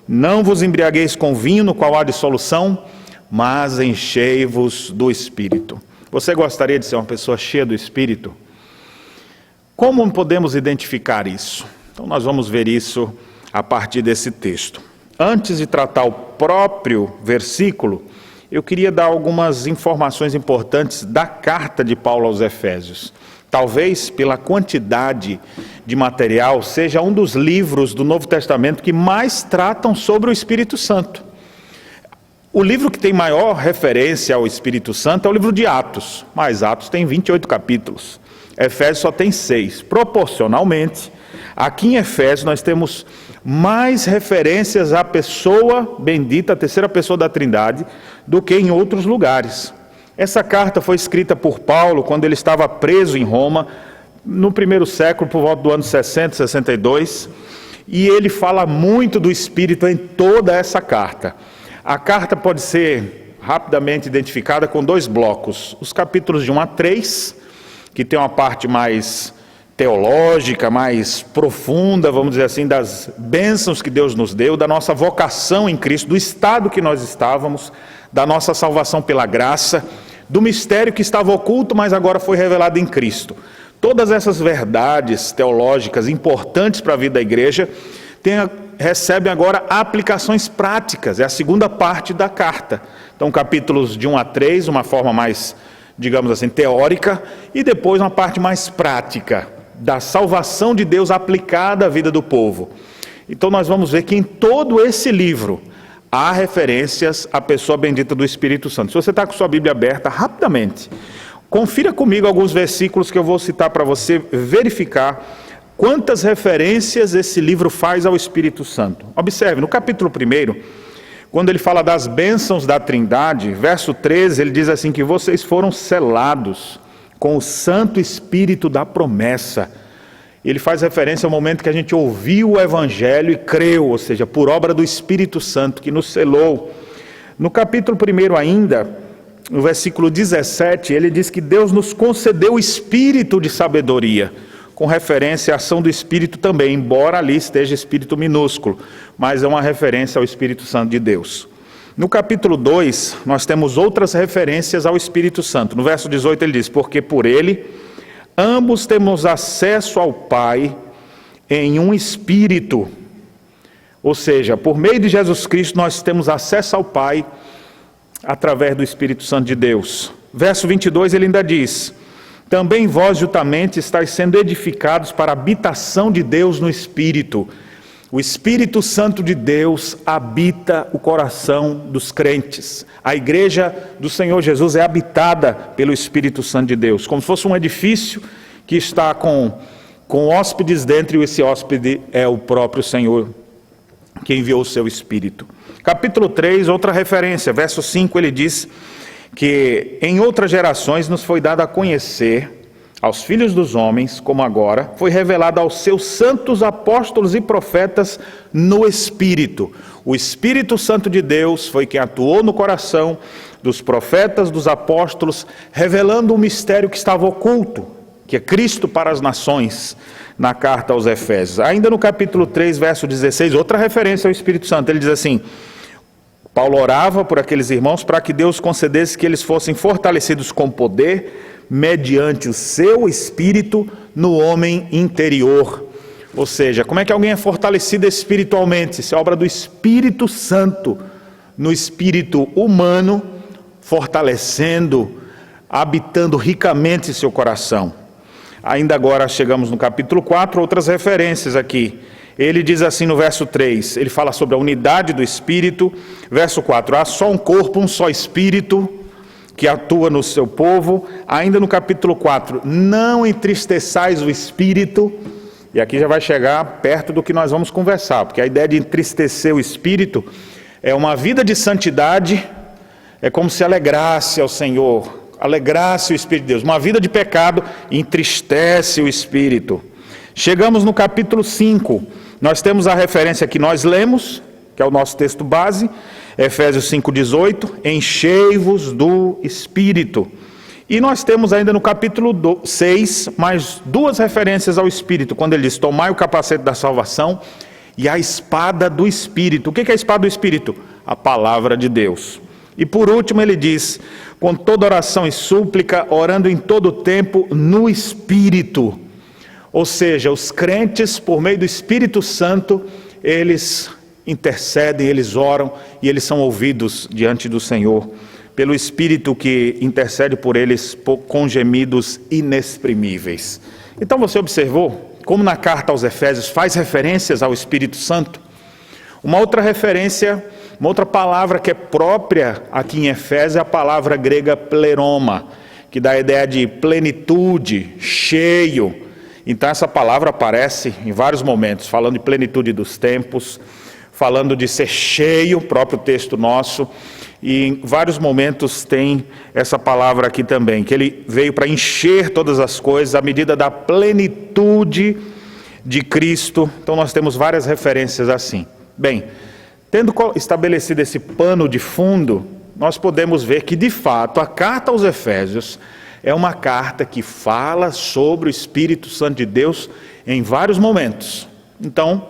Speaker 3: não vos embriagueis com vinho no qual há dissolução, mas enchei-vos do Espírito. Você gostaria de ser uma pessoa cheia do Espírito? Como podemos identificar isso? Então nós vamos ver isso a partir desse texto. Antes de tratar o próprio versículo, eu queria dar algumas informações importantes da carta de Paulo aos Efésios. Talvez pela quantidade de material, seja um dos livros do Novo Testamento que mais tratam sobre o Espírito Santo. O livro que tem maior referência ao Espírito Santo é o livro de Atos, mas Atos tem 28 capítulos. Efésios só tem 6. Proporcionalmente, aqui em Efésios nós temos mais referências à pessoa bendita, a terceira pessoa da Trindade, do que em outros lugares. Essa carta foi escrita por Paulo quando ele estava preso em Roma, no primeiro século, por volta do ano 60, 62, e ele fala muito do Espírito em toda essa carta. A carta pode ser rapidamente identificada com 2 blocos, os capítulos de 1 a 3, que tem uma parte mais teológica, mais profunda, vamos dizer assim, das bênçãos que Deus nos deu, da nossa vocação em Cristo, do estado que nós estávamos, da nossa salvação pela graça, do mistério que estava oculto, mas agora foi revelado em Cristo. Todas essas verdades teológicas importantes para a vida da igreja recebem agora aplicações práticas, é a segunda parte da carta. Então capítulos de 1 a 3, uma forma mais, digamos assim, teórica, e depois uma parte mais prática, da salvação de Deus aplicada à vida do povo. Então nós vamos ver que em todo esse livro há referências à pessoa bendita do Espírito Santo. Se você está com sua Bíblia aberta, rapidamente, confira comigo alguns versículos que eu vou citar para você verificar quantas referências esse livro faz ao Espírito Santo. Observe, no capítulo 1, quando ele fala das bênçãos da Trindade, verso 13, ele diz assim, que vocês foram selados com o Santo Espírito da promessa. Ele faz referência ao momento que a gente ouviu o Evangelho e creu, ou seja, por obra do Espírito Santo que nos selou. No capítulo 1 ainda, no versículo 17, ele diz que Deus nos concedeu o Espírito de sabedoria, com referência à ação do Espírito também, embora ali esteja Espírito minúsculo, mas é uma referência ao Espírito Santo de Deus. No capítulo 2, nós temos outras referências ao Espírito Santo. No verso 18 ele diz, porque por ele ambos temos acesso ao Pai em um Espírito. Ou seja, por meio de Jesus Cristo nós temos acesso ao Pai através do Espírito Santo de Deus. Verso 22 ele ainda diz, também vós juntamente estáis sendo edificados para a habitação de Deus no Espírito. O Espírito Santo de Deus habita o coração dos crentes. A igreja do Senhor Jesus é habitada pelo Espírito Santo de Deus, como se fosse um edifício que está com hóspedes dentro, e esse hóspede é o próprio Senhor, que enviou o seu Espírito. Capítulo 3, outra referência, verso 5, ele diz que em outras gerações nos foi dado a conhecer aos filhos dos homens, como agora, foi revelado aos seus santos apóstolos e profetas no Espírito. O Espírito Santo de Deus foi quem atuou no coração dos profetas, dos apóstolos, revelando um mistério que estava oculto, que é Cristo para as nações, na carta aos Efésios. Ainda no capítulo 3, verso 16, outra referência ao Espírito Santo, ele diz assim: Paulo orava por aqueles irmãos para que Deus concedesse que eles fossem fortalecidos com poder, mediante o seu Espírito no homem interior. Ou seja, como é que alguém é fortalecido espiritualmente? Isso é obra do Espírito Santo, no espírito humano, fortalecendo, habitando ricamente seu coração. Ainda agora chegamos no capítulo 4, outras referências aqui. Ele diz assim no verso 3, ele fala sobre a unidade do Espírito. Verso 4, há só um corpo, um só Espírito, que atua no seu povo. Ainda no capítulo 4, não entristeçais o Espírito. E aqui já vai chegar perto do que nós vamos conversar, porque a ideia de entristecer o Espírito é uma vida de santidade, é como se alegrasse ao Senhor, alegrasse o Espírito de Deus. Uma vida de pecado entristece o Espírito. Chegamos no capítulo 5, nós temos a referência que nós lemos, que é o nosso texto base, Efésios 5,18, enchei-vos do Espírito. E nós temos ainda no capítulo 6, mais duas referências ao Espírito, quando ele diz, tomai o capacete da salvação e a espada do Espírito. O que é a espada do Espírito? A palavra de Deus. E por último ele diz, com toda oração e súplica, orando em todo o tempo no Espírito. Ou seja, os crentes, por meio do Espírito Santo, eles intercedem, eles oram e eles são ouvidos diante do Senhor, pelo Espírito que intercede por eles com gemidos inexprimíveis. Então você observou como na carta aos Efésios faz referências ao Espírito Santo? Uma outra referência, uma outra palavra que é própria aqui em Efésios é a palavra grega pleroma, que dá a ideia de plenitude, cheio. Então essa palavra aparece em vários momentos, falando de plenitude dos tempos, falando de ser cheio, próprio texto nosso, e em vários momentos tem essa palavra aqui também, que ele veio para encher todas as coisas à medida da plenitude de Cristo. Então nós temos várias referências assim. Bem, tendo estabelecido esse pano de fundo, nós podemos ver que de fato a carta aos Efésios é uma carta que fala sobre o Espírito Santo de Deus em vários momentos. Então,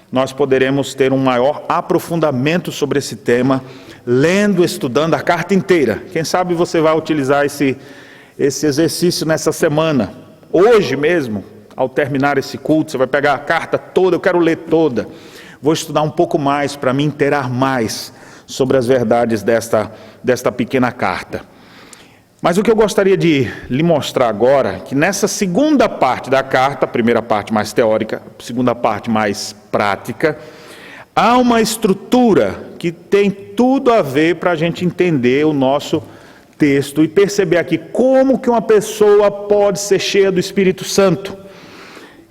Speaker 3: nós poderemos ter um maior aprofundamento sobre esse tema, lendo, estudando a carta inteira. Quem sabe você vai utilizar esse exercício nessa semana. Hoje mesmo, ao terminar esse culto, você vai pegar a carta toda, eu quero ler toda. Vou estudar um pouco mais para me inteirar mais sobre as verdades desta pequena carta. Mas o que eu gostaria de lhe mostrar agora, que nessa segunda parte da carta, a primeira parte mais teórica, a segunda parte mais prática, há uma estrutura que tem tudo a ver para a gente entender o nosso texto e perceber aqui como que uma pessoa pode ser cheia do Espírito Santo.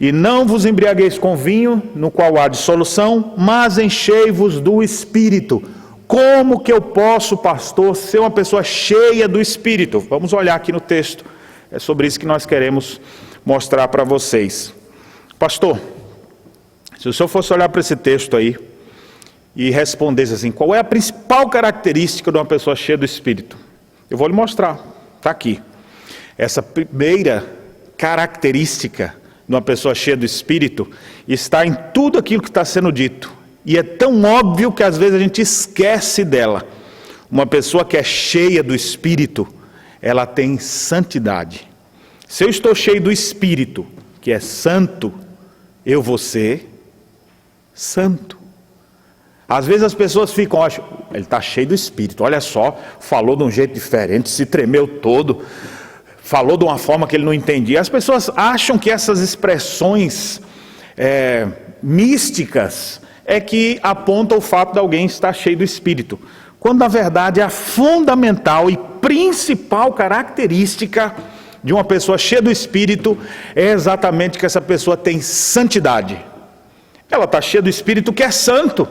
Speaker 3: E não vos embriagueis com vinho, no qual há dissolução, mas enchei-vos do Espírito. Como que eu posso, pastor, ser uma pessoa cheia do Espírito? Vamos olhar aqui no texto. É sobre isso que nós queremos mostrar para vocês. Pastor, se o senhor fosse olhar para esse texto aí e respondesse assim, qual é a principal característica de uma pessoa cheia do Espírito? Eu vou lhe mostrar, está aqui. Essa primeira característica de uma pessoa cheia do Espírito está em tudo aquilo que está sendo dito. E é tão óbvio que às vezes a gente esquece dela. Uma pessoa que é cheia do Espírito, ela tem santidade. Se eu estou cheio do Espírito, que é santo, eu vou ser santo. Às vezes as pessoas ficam, acham, ele está cheio do Espírito, olha só, falou de um jeito diferente, se tremeu todo, falou de uma forma que ele não entendia. As pessoas acham que essas expressões místicas é que apontam o fato de alguém estar cheio do Espírito, quando na verdade a fundamental e principal característica de uma pessoa cheia do Espírito é exatamente que essa pessoa tem santidade. Ela está cheia do Espírito, que é santo.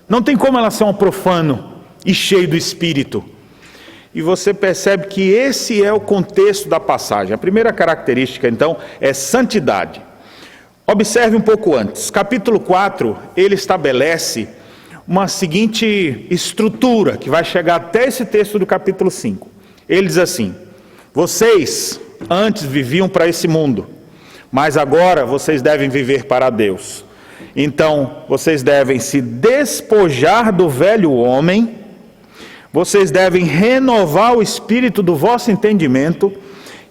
Speaker 3: Não tem como ela ser um profano e cheio do Espírito. E você percebe que esse é o contexto da passagem. A primeira característica, então, é santidade. Observe um pouco antes. Capítulo 4, ele estabelece uma seguinte estrutura, que vai chegar até esse texto do capítulo 5. Ele diz assim: vocês antes viviam para esse mundo, mas agora vocês devem viver para Deus. Então, vocês devem se despojar do velho homem, vocês devem renovar o espírito do vosso entendimento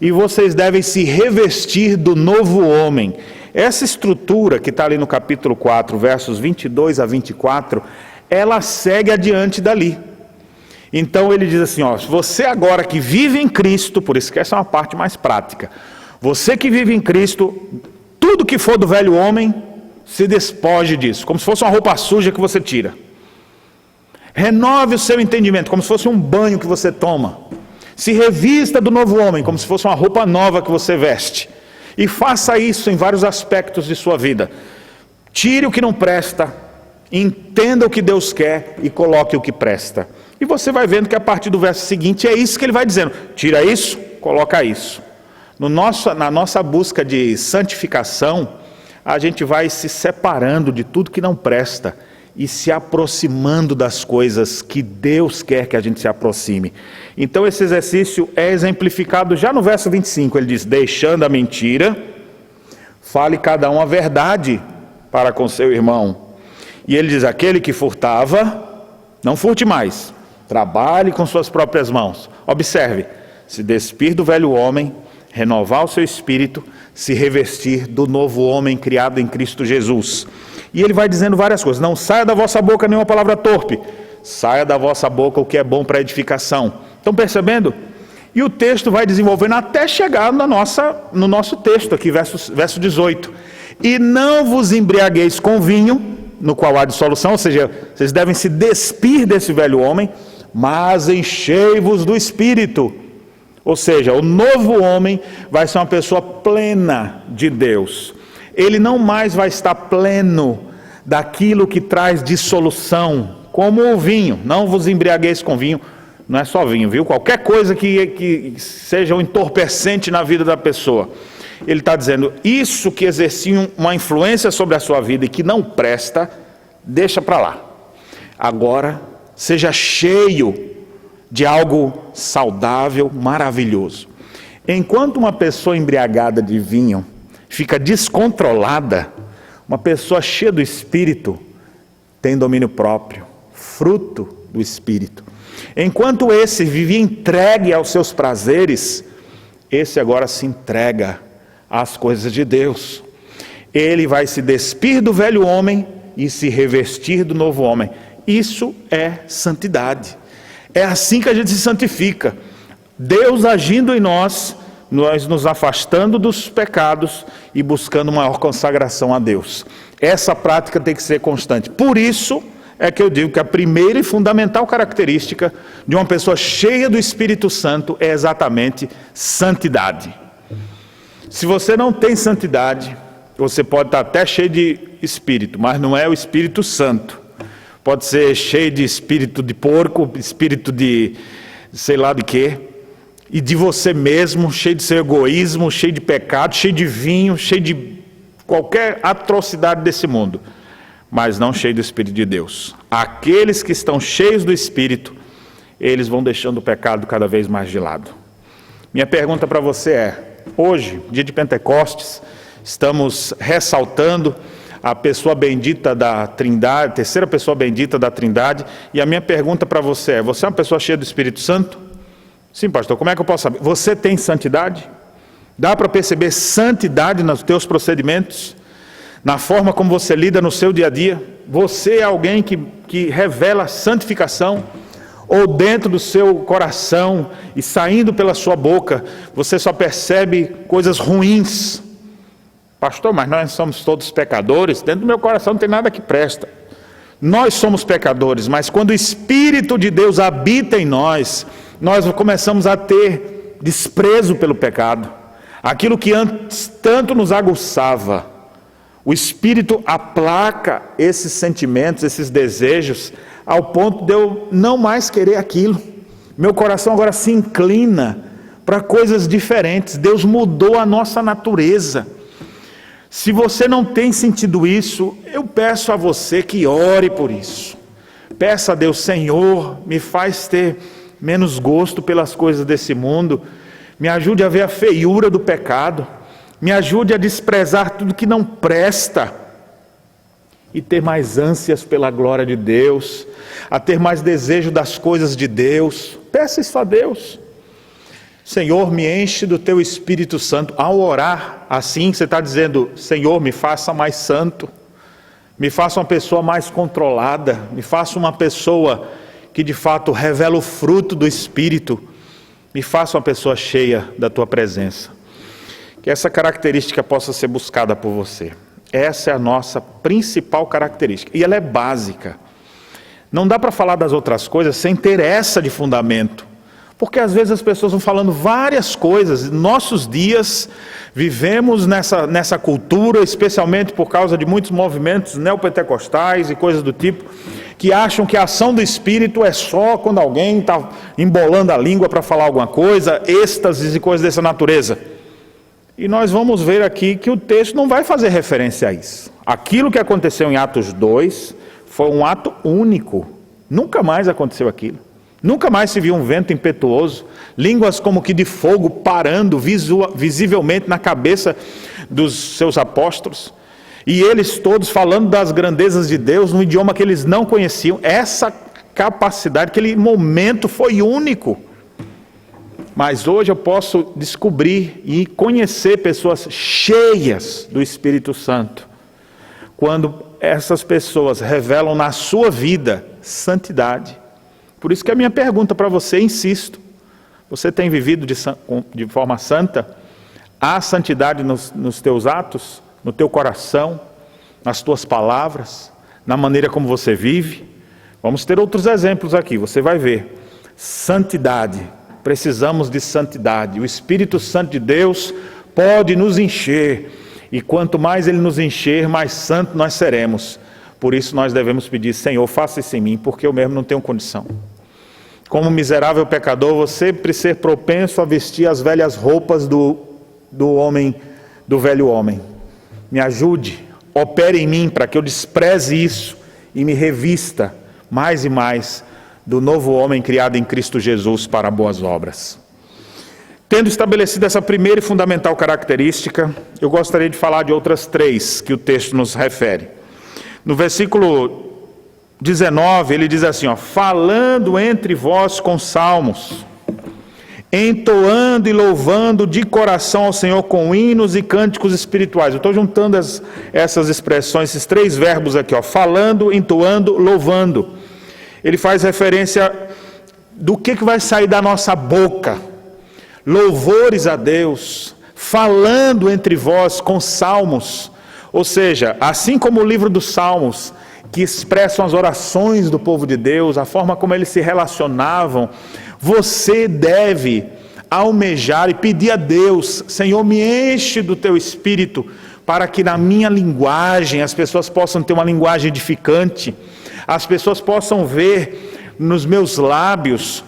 Speaker 3: e vocês devem se revestir do novo homem. Essa estrutura que está ali no capítulo 4, versos 22 a 24, ela segue adiante dali. Então ele diz assim, ó, você agora que vive em Cristo, por isso que essa é uma parte mais prática, você que vive em Cristo, tudo que for do velho homem, se despoje disso, como se fosse uma roupa suja que você tira. Renove o seu entendimento, como se fosse um banho que você toma. Se revista do novo homem, como se fosse uma roupa nova que você veste. E faça isso em vários aspectos de sua vida. Tire o que não presta, entenda o que Deus quer e coloque o que presta. E você vai vendo que a partir do verso seguinte é isso que ele vai dizendo. Tira isso, coloca isso. Na nossa busca de santificação, a gente vai se separando de tudo que não presta e se aproximando das coisas que Deus quer que a gente se aproxime. Então esse exercício é exemplificado já no verso 25, ele diz, deixando a mentira, fale cada um a verdade para com seu irmão. E ele diz, aquele que furtava, não furte mais, trabalhe com suas próprias mãos. Observe, se despir do velho homem, renovar o seu espírito, se revestir do novo homem criado em Cristo Jesus. E ele vai dizendo várias coisas, não saia da vossa boca nenhuma palavra torpe, saia da vossa boca o que é bom para edificação. Estão percebendo? E o texto vai desenvolvendo até chegar no nosso texto aqui, verso 18. E não vos embriagueis com vinho, no qual há dissolução, ou seja, vocês devem se despir desse velho homem, mas enchei-vos do Espírito. Ou seja, o novo homem vai ser uma pessoa plena de Deus. Ele não mais vai estar pleno daquilo que traz dissolução, como o vinho. Não vos embriagueis com vinho, não é só vinho, viu? Qualquer coisa que seja um entorpecente na vida da pessoa. Ele está dizendo, isso que exercia uma influência sobre a sua vida e que não presta, deixa para lá. Agora, seja cheio de algo saudável, maravilhoso. Enquanto uma pessoa embriagada de vinho fica descontrolada, uma pessoa cheia do Espírito tem domínio próprio, fruto do Espírito. Enquanto esse vivia entregue aos seus prazeres, esse agora se entrega às coisas de Deus. Ele vai se despir do velho homem e se revestir do novo homem. Isso é santidade. É assim que a gente se santifica. Deus agindo em nós nos afastando dos pecados e buscando maior consagração a Deus. Essa prática tem que ser constante. Por isso é que eu digo que a primeira e fundamental característica de uma pessoa cheia do Espírito Santo é exatamente santidade. Se você não tem santidade, você pode estar até cheio de Espírito, mas não é o Espírito Santo. Pode ser cheio de espírito de porco, espírito de sei lá de quê, e de você mesmo, cheio de seu egoísmo, cheio de pecado, cheio de vinho, cheio de qualquer atrocidade desse mundo, mas não cheio do Espírito de Deus. Aqueles que estão cheios do Espírito, eles vão deixando o pecado cada vez mais de lado. Minha pergunta para você é, hoje, dia de Pentecostes, estamos ressaltando a pessoa bendita da Trindade, a terceira pessoa bendita da Trindade, e a minha pergunta para você é, você é uma pessoa cheia do Espírito Santo? Sim, pastor, como é que eu posso saber? Você tem santidade? Dá para perceber santidade nos teus procedimentos? Na forma como você lida no seu dia a dia? Você é alguém que revela santificação? Ou dentro do seu coração e saindo pela sua boca, você só percebe coisas ruins? Pastor, mas nós somos todos pecadores? Dentro do meu coração não tem nada que presta. Nós somos pecadores, mas quando o Espírito de Deus habita em nós, nós começamos a ter desprezo pelo pecado. Aquilo que antes tanto nos aguçava, o Espírito aplaca esses sentimentos, esses desejos, ao ponto de eu não mais querer aquilo. Meu coração agora se inclina para coisas diferentes. Deus mudou a nossa natureza. Se você não tem sentido isso, eu peço a você que ore por isso. Peça a Deus: Senhor, me faz ter menos gosto pelas coisas desse mundo, me ajude a ver a feiura do pecado, me ajude a desprezar tudo que não presta e ter mais ânsias pela glória de Deus, a ter mais desejo das coisas de Deus. Peça isso a Deus. Senhor, me enche do teu Espírito Santo. Ao orar assim, você está dizendo: Senhor, me faça mais santo, me faça uma pessoa mais controlada, me faça uma pessoa que de fato revela o fruto do Espírito, me faça uma pessoa cheia da tua presença. Que essa característica possa ser buscada por você. Essa é a nossa principal característica, e ela é básica. Não dá para falar das outras coisas sem ter essa de fundamento. Porque às vezes as pessoas vão falando várias coisas. Nossos dias vivemos nessa cultura, especialmente por causa de muitos movimentos neopentecostais e coisas do tipo, que acham que a ação do Espírito é só quando alguém está embolando a língua para falar alguma coisa, êxtases e coisas dessa natureza. E nós vamos ver aqui que o texto não vai fazer referência a isso. Aquilo que aconteceu em Atos 2 foi um ato único. Nunca mais aconteceu aquilo. Nunca mais se viu um vento impetuoso, línguas como que de fogo parando visivelmente na cabeça dos seus apóstolos, e eles todos falando das grandezas de Deus no idioma que eles não conheciam. Essa capacidade, aquele momento foi único. Mas hoje eu posso descobrir e conhecer pessoas cheias do Espírito Santo, quando essas pessoas revelam na sua vida santidade. Por isso que a minha pergunta para você, insisto: você tem vivido de forma santa? Há santidade nos teus atos, no teu coração, nas tuas palavras, na maneira como você vive? Vamos ter outros exemplos aqui, você vai ver. Santidade, precisamos de santidade. O Espírito Santo de Deus pode nos encher, e quanto mais Ele nos encher, mais santo nós seremos. Por isso nós devemos pedir: Senhor, faça isso em mim, porque eu mesmo não tenho condição. Como miserável pecador, vou sempre ser propenso a vestir as velhas roupas do velho homem. Me ajude, opere em mim para que eu despreze isso e me revista mais e mais do novo homem criado em Cristo Jesus para boas obras. Tendo estabelecido essa primeira e fundamental característica, eu gostaria de falar de outras 3 que o texto nos refere. No versículo 19, ele diz assim, falando entre vós com salmos, entoando e louvando de coração ao Senhor com hinos e cânticos espirituais. Eu estou juntando essas expressões, esses 3 verbos aqui, falando, entoando, louvando. Ele faz referência do que vai sair da nossa boca. Louvores a Deus, falando entre vós com salmos. Ou seja, assim como o livro dos Salmos, que expressam as orações do povo de Deus, a forma como eles se relacionavam, você deve almejar e pedir a Deus: Senhor, me enche do teu Espírito, para que na minha linguagem as pessoas possam ter uma linguagem edificante, as pessoas possam ver nos meus lábios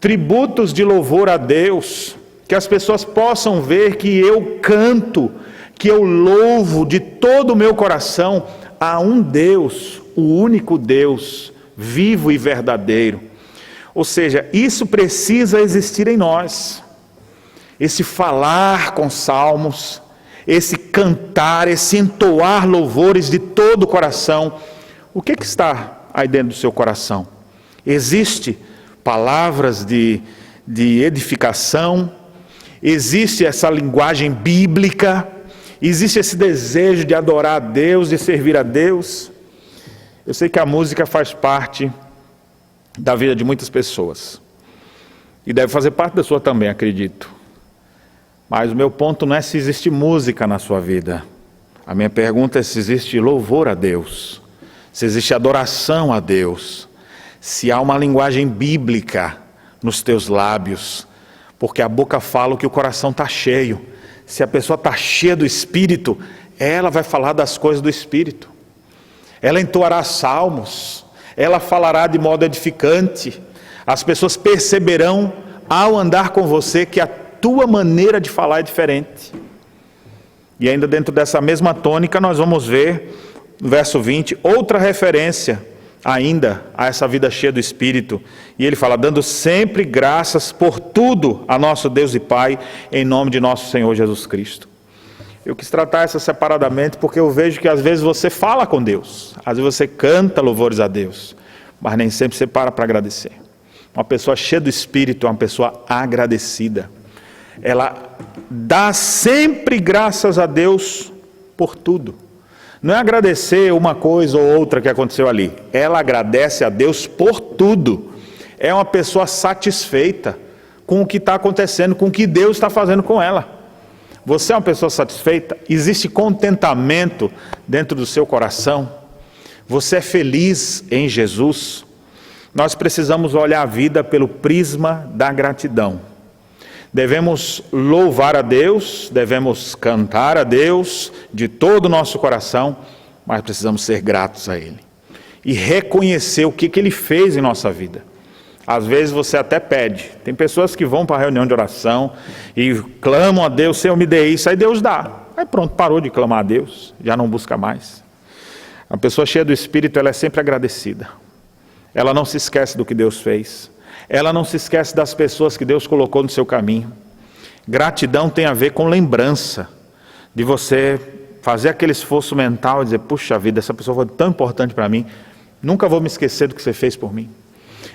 Speaker 3: tributos de louvor a Deus, que as pessoas possam ver que eu canto, que eu louvo de todo o meu coração a um Deus, o único Deus, vivo e verdadeiro. Ou seja, isso precisa existir em nós. Esse falar com salmos, esse cantar, esse entoar louvores de todo o coração. O que está aí dentro do seu coração? Existe palavras de edificação? Existe essa linguagem bíblica? Existe esse desejo de adorar a Deus, de servir a Deus? Eu sei que a música faz parte da vida de muitas pessoas. E deve fazer parte da sua também, acredito. Mas o meu ponto não é se existe música na sua vida. A minha pergunta é se existe louvor a Deus, se existe adoração a Deus, se há uma linguagem bíblica nos teus lábios, porque a boca fala o que o coração está cheio. Se a pessoa está cheia do Espírito, ela vai falar das coisas do Espírito. Ela entoará salmos, ela falará de modo edificante. As pessoas perceberão ao andar com você que a tua maneira de falar é diferente. E ainda dentro dessa mesma tônica nós vamos ver no verso 20 outra referência ainda a essa vida cheia do Espírito. E ele fala, dando sempre graças por tudo a nosso Deus e Pai, em nome de nosso Senhor Jesus Cristo. Eu quis tratar essa separadamente porque eu vejo que às vezes você fala com Deus, às vezes você canta louvores a Deus, mas nem sempre você para agradecer. Uma pessoa cheia do Espírito é uma pessoa agradecida. Ela dá sempre graças a Deus por tudo. Não é agradecer uma coisa ou outra que aconteceu ali. Ela agradece a Deus por tudo. É uma pessoa satisfeita com o que está acontecendo, com o que Deus está fazendo com ela. Você é uma pessoa satisfeita? Existe contentamento dentro do seu coração? Você é feliz em Jesus? Nós precisamos olhar a vida pelo prisma da gratidão. Devemos louvar a Deus, devemos cantar a Deus de todo o nosso coração, mas precisamos ser gratos a Ele. E reconhecer o que Ele fez em nossa vida. Às vezes você até pede. Tem pessoas que vão para a reunião de oração e clamam a Deus, Senhor, me dê isso, aí Deus dá. Aí pronto, parou de clamar a Deus, já não busca mais. A pessoa cheia do Espírito, ela é sempre agradecida. Ela não se esquece do que Deus fez. Ela não se esquece das pessoas que Deus colocou no seu caminho. Gratidão tem a ver com lembrança, de você fazer aquele esforço mental e dizer, puxa vida, essa pessoa foi tão importante para mim, nunca vou me esquecer do que você fez por mim.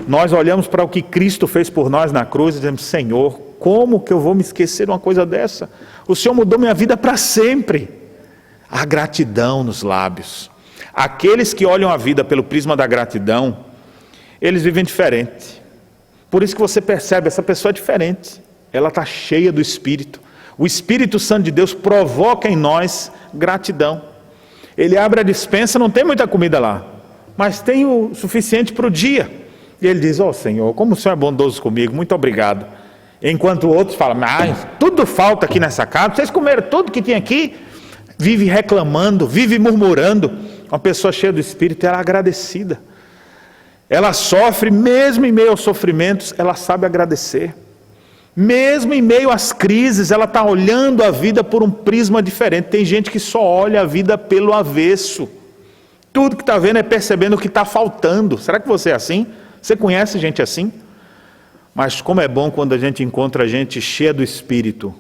Speaker 3: Nós olhamos para o que Cristo fez por nós na cruz e dizemos, Senhor, como que eu vou me esquecer de uma coisa dessa? O Senhor mudou minha vida para sempre. A gratidão nos lábios. Aqueles que olham a vida pelo prisma da gratidão, eles vivem diferente. Por isso que você percebe, essa pessoa é diferente. Ela está cheia do Espírito. O Espírito Santo de Deus provoca em nós gratidão. Ele abre a despensa, não tem muita comida lá, mas tem o suficiente para o dia. E ele diz, Senhor, como o Senhor é bondoso comigo, muito obrigado. Enquanto outros falam, mas tudo falta aqui nessa casa, vocês comeram tudo que tinha aqui. Vive reclamando, vive murmurando. Uma pessoa cheia do Espírito, ela é agradecida. Ela sofre, mesmo em meio aos sofrimentos, ela sabe agradecer. Mesmo em meio às crises, ela está olhando a vida por um prisma diferente. Tem gente que só olha a vida pelo avesso. Tudo que está vendo é percebendo o que está faltando. Será que você é assim? Você conhece gente assim? Mas como é bom quando a gente encontra gente cheia do Espírito,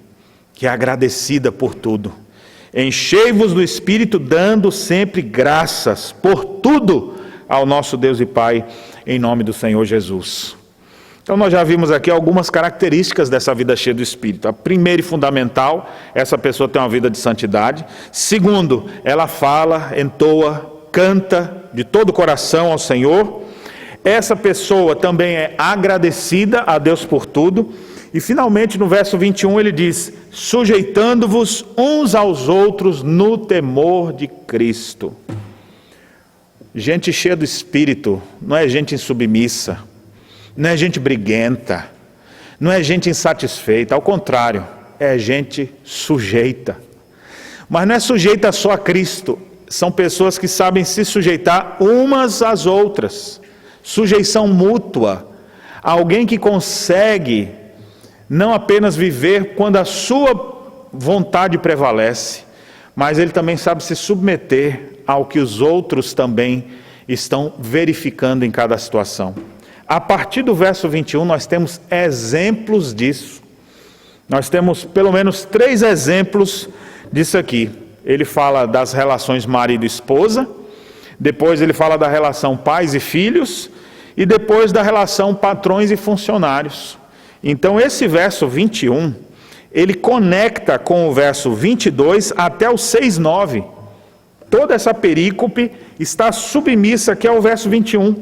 Speaker 3: que é agradecida por tudo. Enchei-vos do Espírito, dando sempre graças por tudo ao nosso Deus e Pai, em nome do Senhor Jesus. Então nós já vimos aqui algumas características dessa vida cheia do Espírito. A primeira e fundamental, essa pessoa tem uma vida de santidade. Segundo, ela fala, entoa, canta de todo o coração ao Senhor. Essa pessoa também é agradecida a Deus por tudo. E finalmente no verso 21 ele diz, sujeitando-vos uns aos outros no temor de Cristo. Gente cheia do Espírito não é gente insubmissa, não é gente briguenta, não é gente insatisfeita, ao contrário, é gente sujeita. Mas não é sujeita só a Cristo, são pessoas que sabem se sujeitar umas às outras. Sujeição mútua, alguém que consegue não apenas viver quando a sua vontade prevalece, mas ele também sabe se submeter ao que os outros também estão verificando em cada situação. A partir do verso 21 nós temos exemplos disso. Nós temos pelo menos 3 exemplos disso aqui. Ele fala das relações marido e esposa, depois ele fala da relação pais e filhos, e depois da relação patrões e funcionários. Então esse verso 21, ele conecta com o verso 22 até o 6:9. Toda essa perícope está submissa aqui ao verso 21.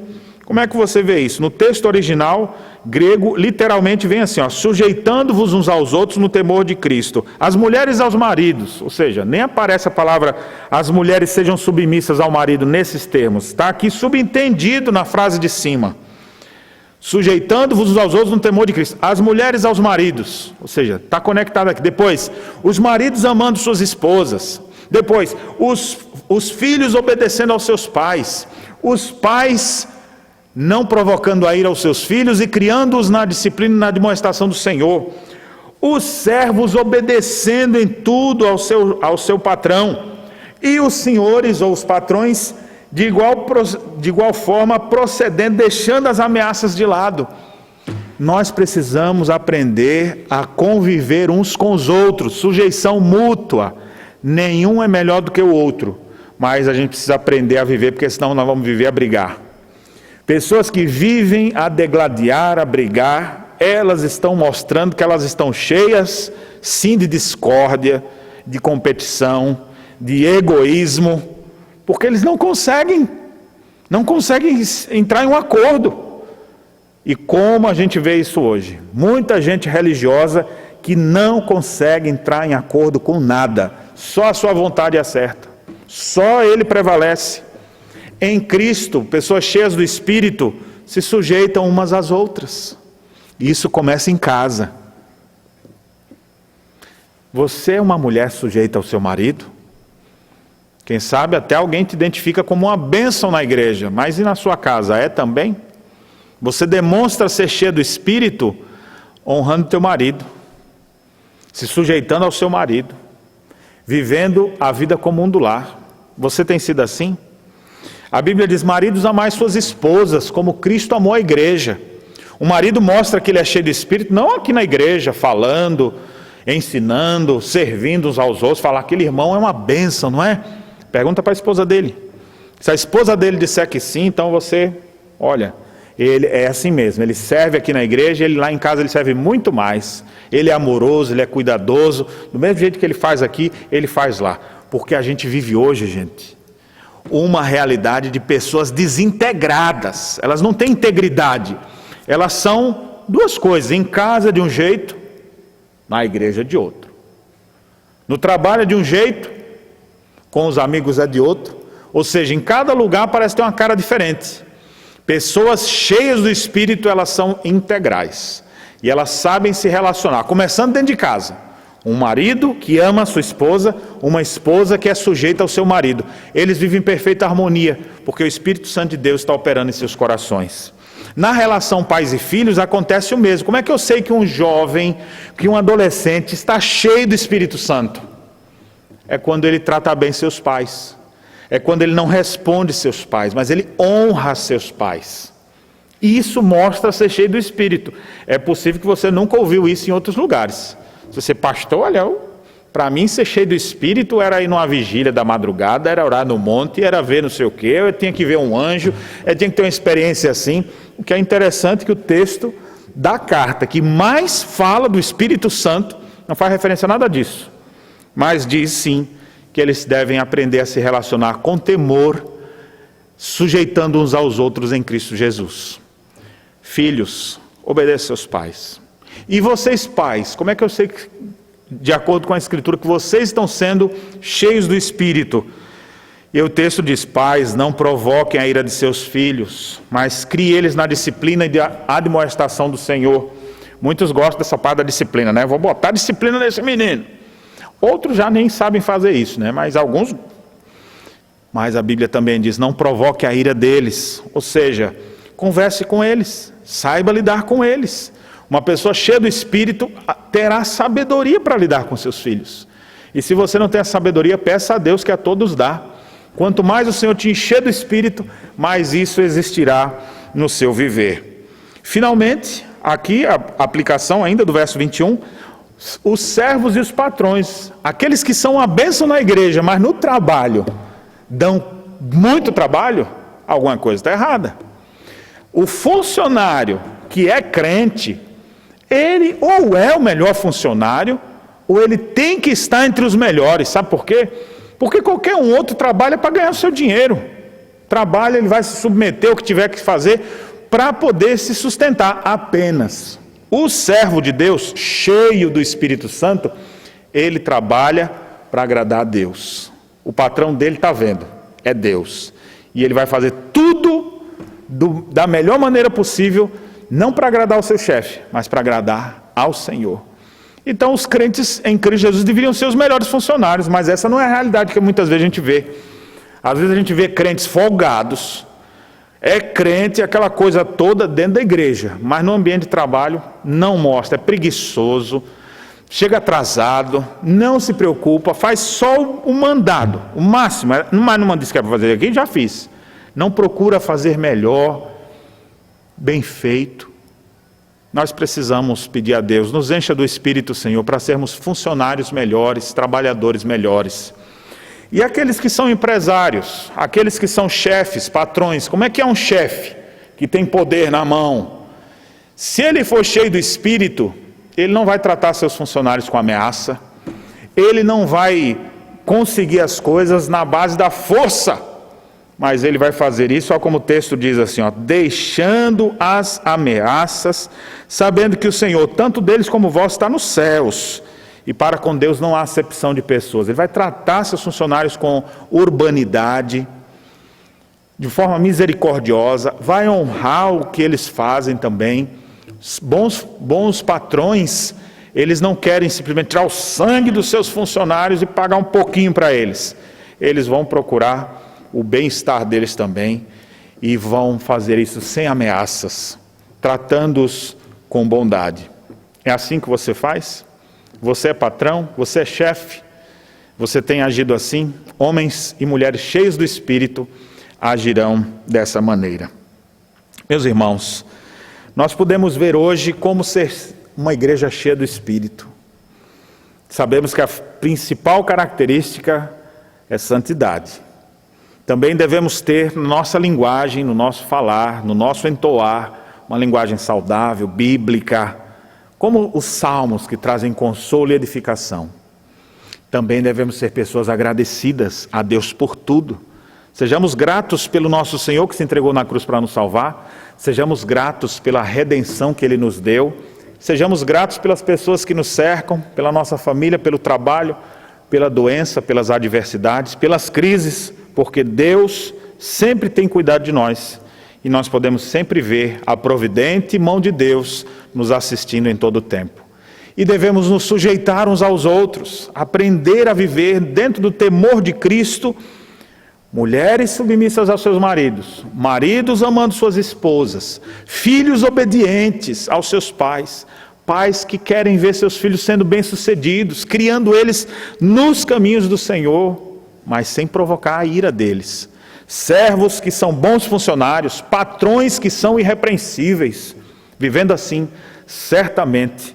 Speaker 3: Como é que você vê isso? No texto original grego literalmente vem assim, ó, sujeitando-vos uns aos outros no temor de Cristo. As mulheres aos maridos, ou seja, nem aparece a palavra as mulheres sejam submissas ao marido nesses termos. Está aqui subentendido na frase de cima. Sujeitando-vos uns aos outros no temor de Cristo. As mulheres aos maridos, ou seja, está conectado aqui. Depois, os maridos amando suas esposas. Depois, os filhos obedecendo aos seus pais. Os pais não provocando a ira aos seus filhos e criando-os na disciplina e na demonstração do Senhor. Os servos obedecendo em tudo ao seu patrão. E os senhores ou os patrões de igual forma procedendo, deixando as ameaças de lado. Nós precisamos aprender a conviver uns com os outros, sujeição mútua. Nenhum é melhor do que o outro, mas a gente precisa aprender a viver, porque senão nós vamos viver a brigar. Pessoas que vivem a degladiar, a brigar, elas estão mostrando que elas estão cheias, sim, de discórdia, de competição, de egoísmo, porque eles não conseguem entrar em um acordo. E como a gente vê isso hoje? Muita gente religiosa que não consegue entrar em acordo com nada, só a sua vontade é certa, só Ele prevalece. Em Cristo, pessoas cheias do Espírito se sujeitam umas às outras. Isso começa em casa. Você é uma mulher sujeita ao seu marido? Quem sabe até alguém te identifica como uma bênção na igreja, mas e na sua casa, é também? Você demonstra ser cheio do Espírito honrando teu marido, se sujeitando ao seu marido, vivendo a vida comum do lar. Você tem sido assim? A Bíblia diz, maridos, amai suas esposas, como Cristo amou a igreja. O marido mostra que ele é cheio do Espírito, não aqui na igreja, falando, ensinando, servindo uns aos outros, falar, aquele irmão é uma bênção, não é? Pergunta para a esposa dele. Se a esposa dele disser que sim, então você, olha, ele é assim mesmo, ele serve aqui na igreja, ele lá em casa ele serve muito mais. Ele é amoroso, ele é cuidadoso, do mesmo jeito que ele faz aqui, ele faz lá. Porque a gente vive hoje, gente, uma realidade de pessoas desintegradas. Elas não têm integridade. Elas são duas coisas, em casa de um jeito, na igreja de outro. No trabalho de um jeito, com os amigos é de outro. Ou seja, em cada lugar parece ter uma cara diferente. Pessoas cheias do Espírito, elas são integrais. E elas sabem se relacionar, começando dentro de casa. Um marido que ama a sua esposa, uma esposa que é sujeita ao seu marido. Eles vivem em perfeita harmonia, porque o Espírito Santo de Deus está operando em seus corações. Na relação pais e filhos acontece o mesmo. Como é que eu sei que um jovem, que um adolescente está cheio do Espírito Santo? É quando ele trata bem seus pais. É quando ele não responde seus pais, mas ele honra seus pais. E isso mostra ser cheio do Espírito. É possível que você nunca ouviu isso em outros lugares. Se você, pastor, olha, para mim ser cheio do Espírito era ir numa vigília da madrugada, era orar no monte, era ver não sei o quê, eu tinha que ver um anjo, eu tinha que ter uma experiência assim. O que é interessante é que o texto da carta que mais fala do Espírito Santo não faz referência a nada disso, mas diz sim que eles devem aprender a se relacionar com temor, sujeitando uns aos outros em Cristo Jesus. Filhos, obedeçam seus pais. E vocês pais, como é que eu sei que, de acordo com a Escritura, que vocês estão sendo cheios do Espírito? E o texto diz, pais, não provoquem a ira de seus filhos, mas criem eles na disciplina e da admoestação do Senhor. Muitos gostam dessa parte da disciplina, né? Vou botar disciplina nesse menino. Outros já nem sabem fazer isso, né? Mas alguns... Mas a Bíblia também diz, não provoque a ira deles. Ou seja, converse com eles, saiba lidar com eles. Uma pessoa cheia do Espírito terá sabedoria para lidar com seus filhos. E se você não tem a sabedoria, peça a Deus que a todos dá. Quanto mais o Senhor te encher do Espírito, mais isso existirá no seu viver. Finalmente, aqui a aplicação ainda do verso 21, os servos e os patrões, aqueles que são uma bênção na igreja, mas no trabalho dão muito trabalho, alguma coisa está errada. O funcionário que é crente, ele ou é o melhor funcionário, ou ele tem que estar entre os melhores. Sabe por quê? Porque qualquer outro trabalha para ganhar o seu dinheiro. Trabalha, ele vai se submeter ao que tiver que fazer, para poder se sustentar apenas. O servo de Deus, cheio do Espírito Santo, ele trabalha para agradar a Deus. O patrão dele está vendo, é Deus. E ele vai fazer tudo da melhor maneira possível, não para agradar o seu chefe, mas para agradar ao Senhor. Então os crentes em Cristo Jesus deveriam ser os melhores funcionários, mas essa não é a realidade que muitas vezes a gente vê. Às vezes a gente vê crentes folgados, é crente, aquela coisa toda dentro da igreja, mas no ambiente de trabalho não mostra, é preguiçoso, chega atrasado, não se preocupa, faz só o mandado, o máximo, mas não disse que é para fazer aqui, já fiz. Não procura fazer melhor, bem feito. Nós precisamos pedir a Deus, nos encha do Espírito, Senhor, para sermos funcionários melhores, trabalhadores melhores. E aqueles que são empresários, aqueles que são chefes, patrões, como é que é um chefe que tem poder na mão? Se ele for cheio do Espírito, ele não vai tratar seus funcionários com ameaça, ele não vai conseguir as coisas na base da força, mas ele vai fazer isso, ó, como o texto diz assim, ó, deixando as ameaças, sabendo que o Senhor, tanto deles como vós, está nos céus. E para com Deus não há acepção de pessoas. Ele vai tratar seus funcionários com urbanidade, de forma misericordiosa, vai honrar o que eles fazem também. Bons patrões, eles não querem simplesmente tirar o sangue dos seus funcionários e pagar um pouquinho para eles. Eles vão procurar o bem-estar deles também e vão fazer isso sem ameaças, tratando-os com bondade. É assim que você faz? Você é patrão, você é chefe, você tem agido assim? Homens e mulheres cheios do Espírito agirão dessa maneira. Meus irmãos, nós podemos ver hoje como ser uma igreja cheia do Espírito. Sabemos que a principal característica é santidade. Também devemos ter na nossa linguagem, no nosso falar, no nosso entoar, uma linguagem saudável, bíblica, como os salmos que trazem consolo e edificação. Também devemos ser pessoas agradecidas a Deus por tudo. Sejamos gratos pelo nosso Senhor que se entregou na cruz para nos salvar. Sejamos gratos pela redenção que Ele nos deu. Sejamos gratos pelas pessoas que nos cercam, pela nossa família, pelo trabalho, pela doença, pelas adversidades, pelas crises, porque Deus sempre tem cuidado de nós. E nós podemos sempre ver a providente mão de Deus nos assistindo em todo o tempo. E devemos nos sujeitar uns aos outros, aprender a viver dentro do temor de Cristo, mulheres submissas aos seus maridos, maridos amando suas esposas, filhos obedientes aos seus pais, pais que querem ver seus filhos sendo bem-sucedidos, criando eles nos caminhos do Senhor, mas sem provocar a ira deles. Servos que são bons funcionários, patrões que são irrepreensíveis. Vivendo assim, certamente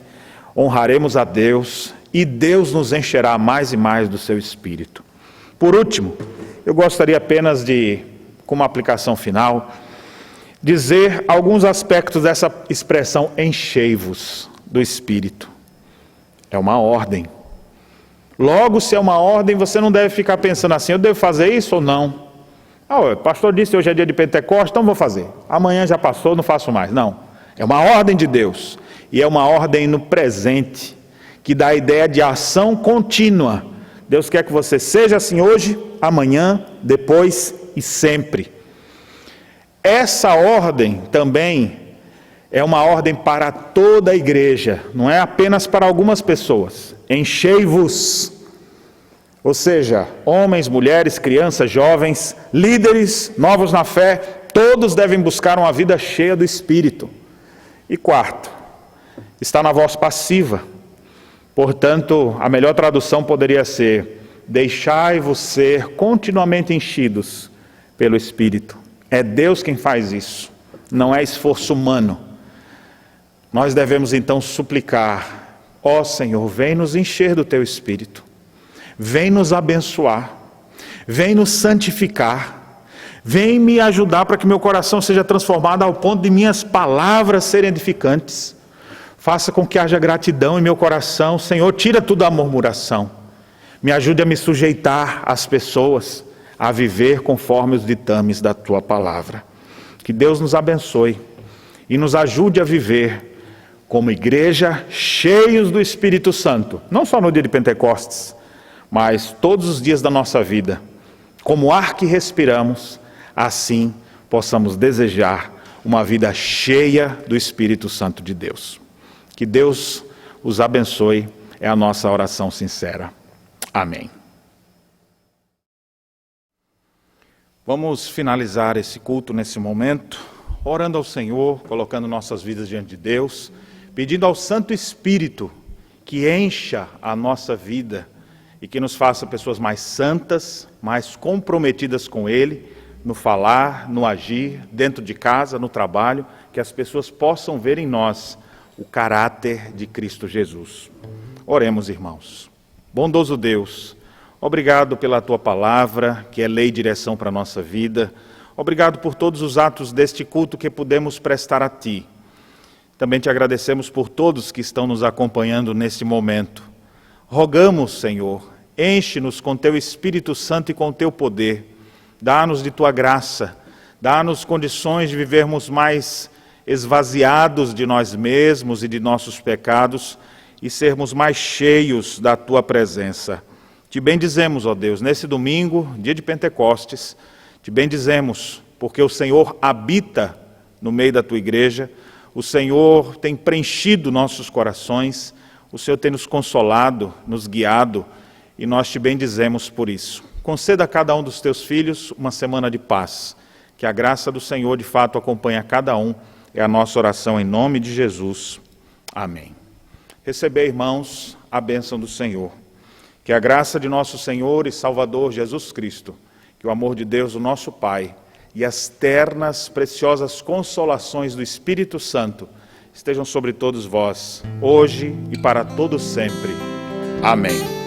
Speaker 3: honraremos a Deus e Deus nos encherá mais e mais do seu Espírito. Por último, eu gostaria apenas de, como aplicação final, dizer alguns aspectos dessa expressão enchei-vos do Espírito. É uma ordem. Logo, se é uma ordem, você não deve ficar pensando assim, eu devo fazer isso ou não? O pastor disse hoje é dia de Pentecostes, então vou fazer. Amanhã já passou, não faço mais. Não, é uma ordem de Deus. E é uma ordem no presente, que dá a ideia de ação contínua. Deus quer que você seja assim hoje, amanhã, depois e sempre. Essa ordem também é uma ordem para toda a igreja, não é apenas para algumas pessoas. Enchei-vos. Ou seja, homens, mulheres, crianças, jovens, líderes, novos na fé, todos devem buscar uma vida cheia do Espírito. E quarto, está na voz passiva. Portanto, a melhor tradução poderia ser: deixai-vos ser continuamente enchidos pelo Espírito. É Deus quem faz isso, não é esforço humano. Nós devemos então suplicar: ó Senhor, vem nos encher do Teu Espírito. Vem nos abençoar, vem nos santificar, vem me ajudar para que meu coração seja transformado ao ponto de minhas palavras serem edificantes. Faça com que haja gratidão em meu coração. Senhor, tira tudo a murmuração. Me ajude a me sujeitar às pessoas, a viver conforme os ditames da Tua palavra. Que Deus nos abençoe e nos ajude a viver como igreja cheios do Espírito Santo, não só no dia de Pentecostes, mas todos os dias da nossa vida. Como ar que respiramos, assim possamos desejar uma vida cheia do Espírito Santo de Deus. Que Deus os abençoe, é a nossa oração sincera. Amém. Vamos finalizar esse culto nesse momento, orando ao Senhor, colocando nossas vidas diante de Deus, pedindo ao Santo Espírito que encha a nossa vida e que nos faça pessoas mais santas, mais comprometidas com Ele, no falar, no agir, dentro de casa, no trabalho, que as pessoas possam ver em nós o caráter de Cristo Jesus. Oremos, irmãos. Bondoso Deus, obrigado pela Tua palavra, que é lei e direção para a nossa vida. Obrigado por todos os atos deste culto que pudemos prestar a Ti. Também Te agradecemos por todos que estão nos acompanhando neste momento. Rogamos, Senhor, enche-nos com Teu Espírito Santo e com Teu poder. Dá-nos de Tua graça, dá-nos condições de vivermos mais esvaziados de nós mesmos e de nossos pecados e sermos mais cheios da Tua presença. Te bendizemos, ó Deus, nesse domingo, dia de Pentecostes, te bendizemos porque o Senhor habita no meio da Tua igreja, o Senhor tem preenchido nossos corações, o Senhor tem nos consolado, nos guiado e nós te bendizemos por isso. Conceda a cada um dos Teus filhos uma semana de paz, que a graça do Senhor de fato acompanhe a cada um, é a nossa oração em nome de Jesus. Amém. Receber, irmãos, a bênção do Senhor. Que a graça de nosso Senhor e Salvador Jesus Cristo, que o amor de Deus, o nosso Pai, e as ternas, preciosas consolações do Espírito Santo estejam sobre todos vós, hoje e para todos sempre. Amém.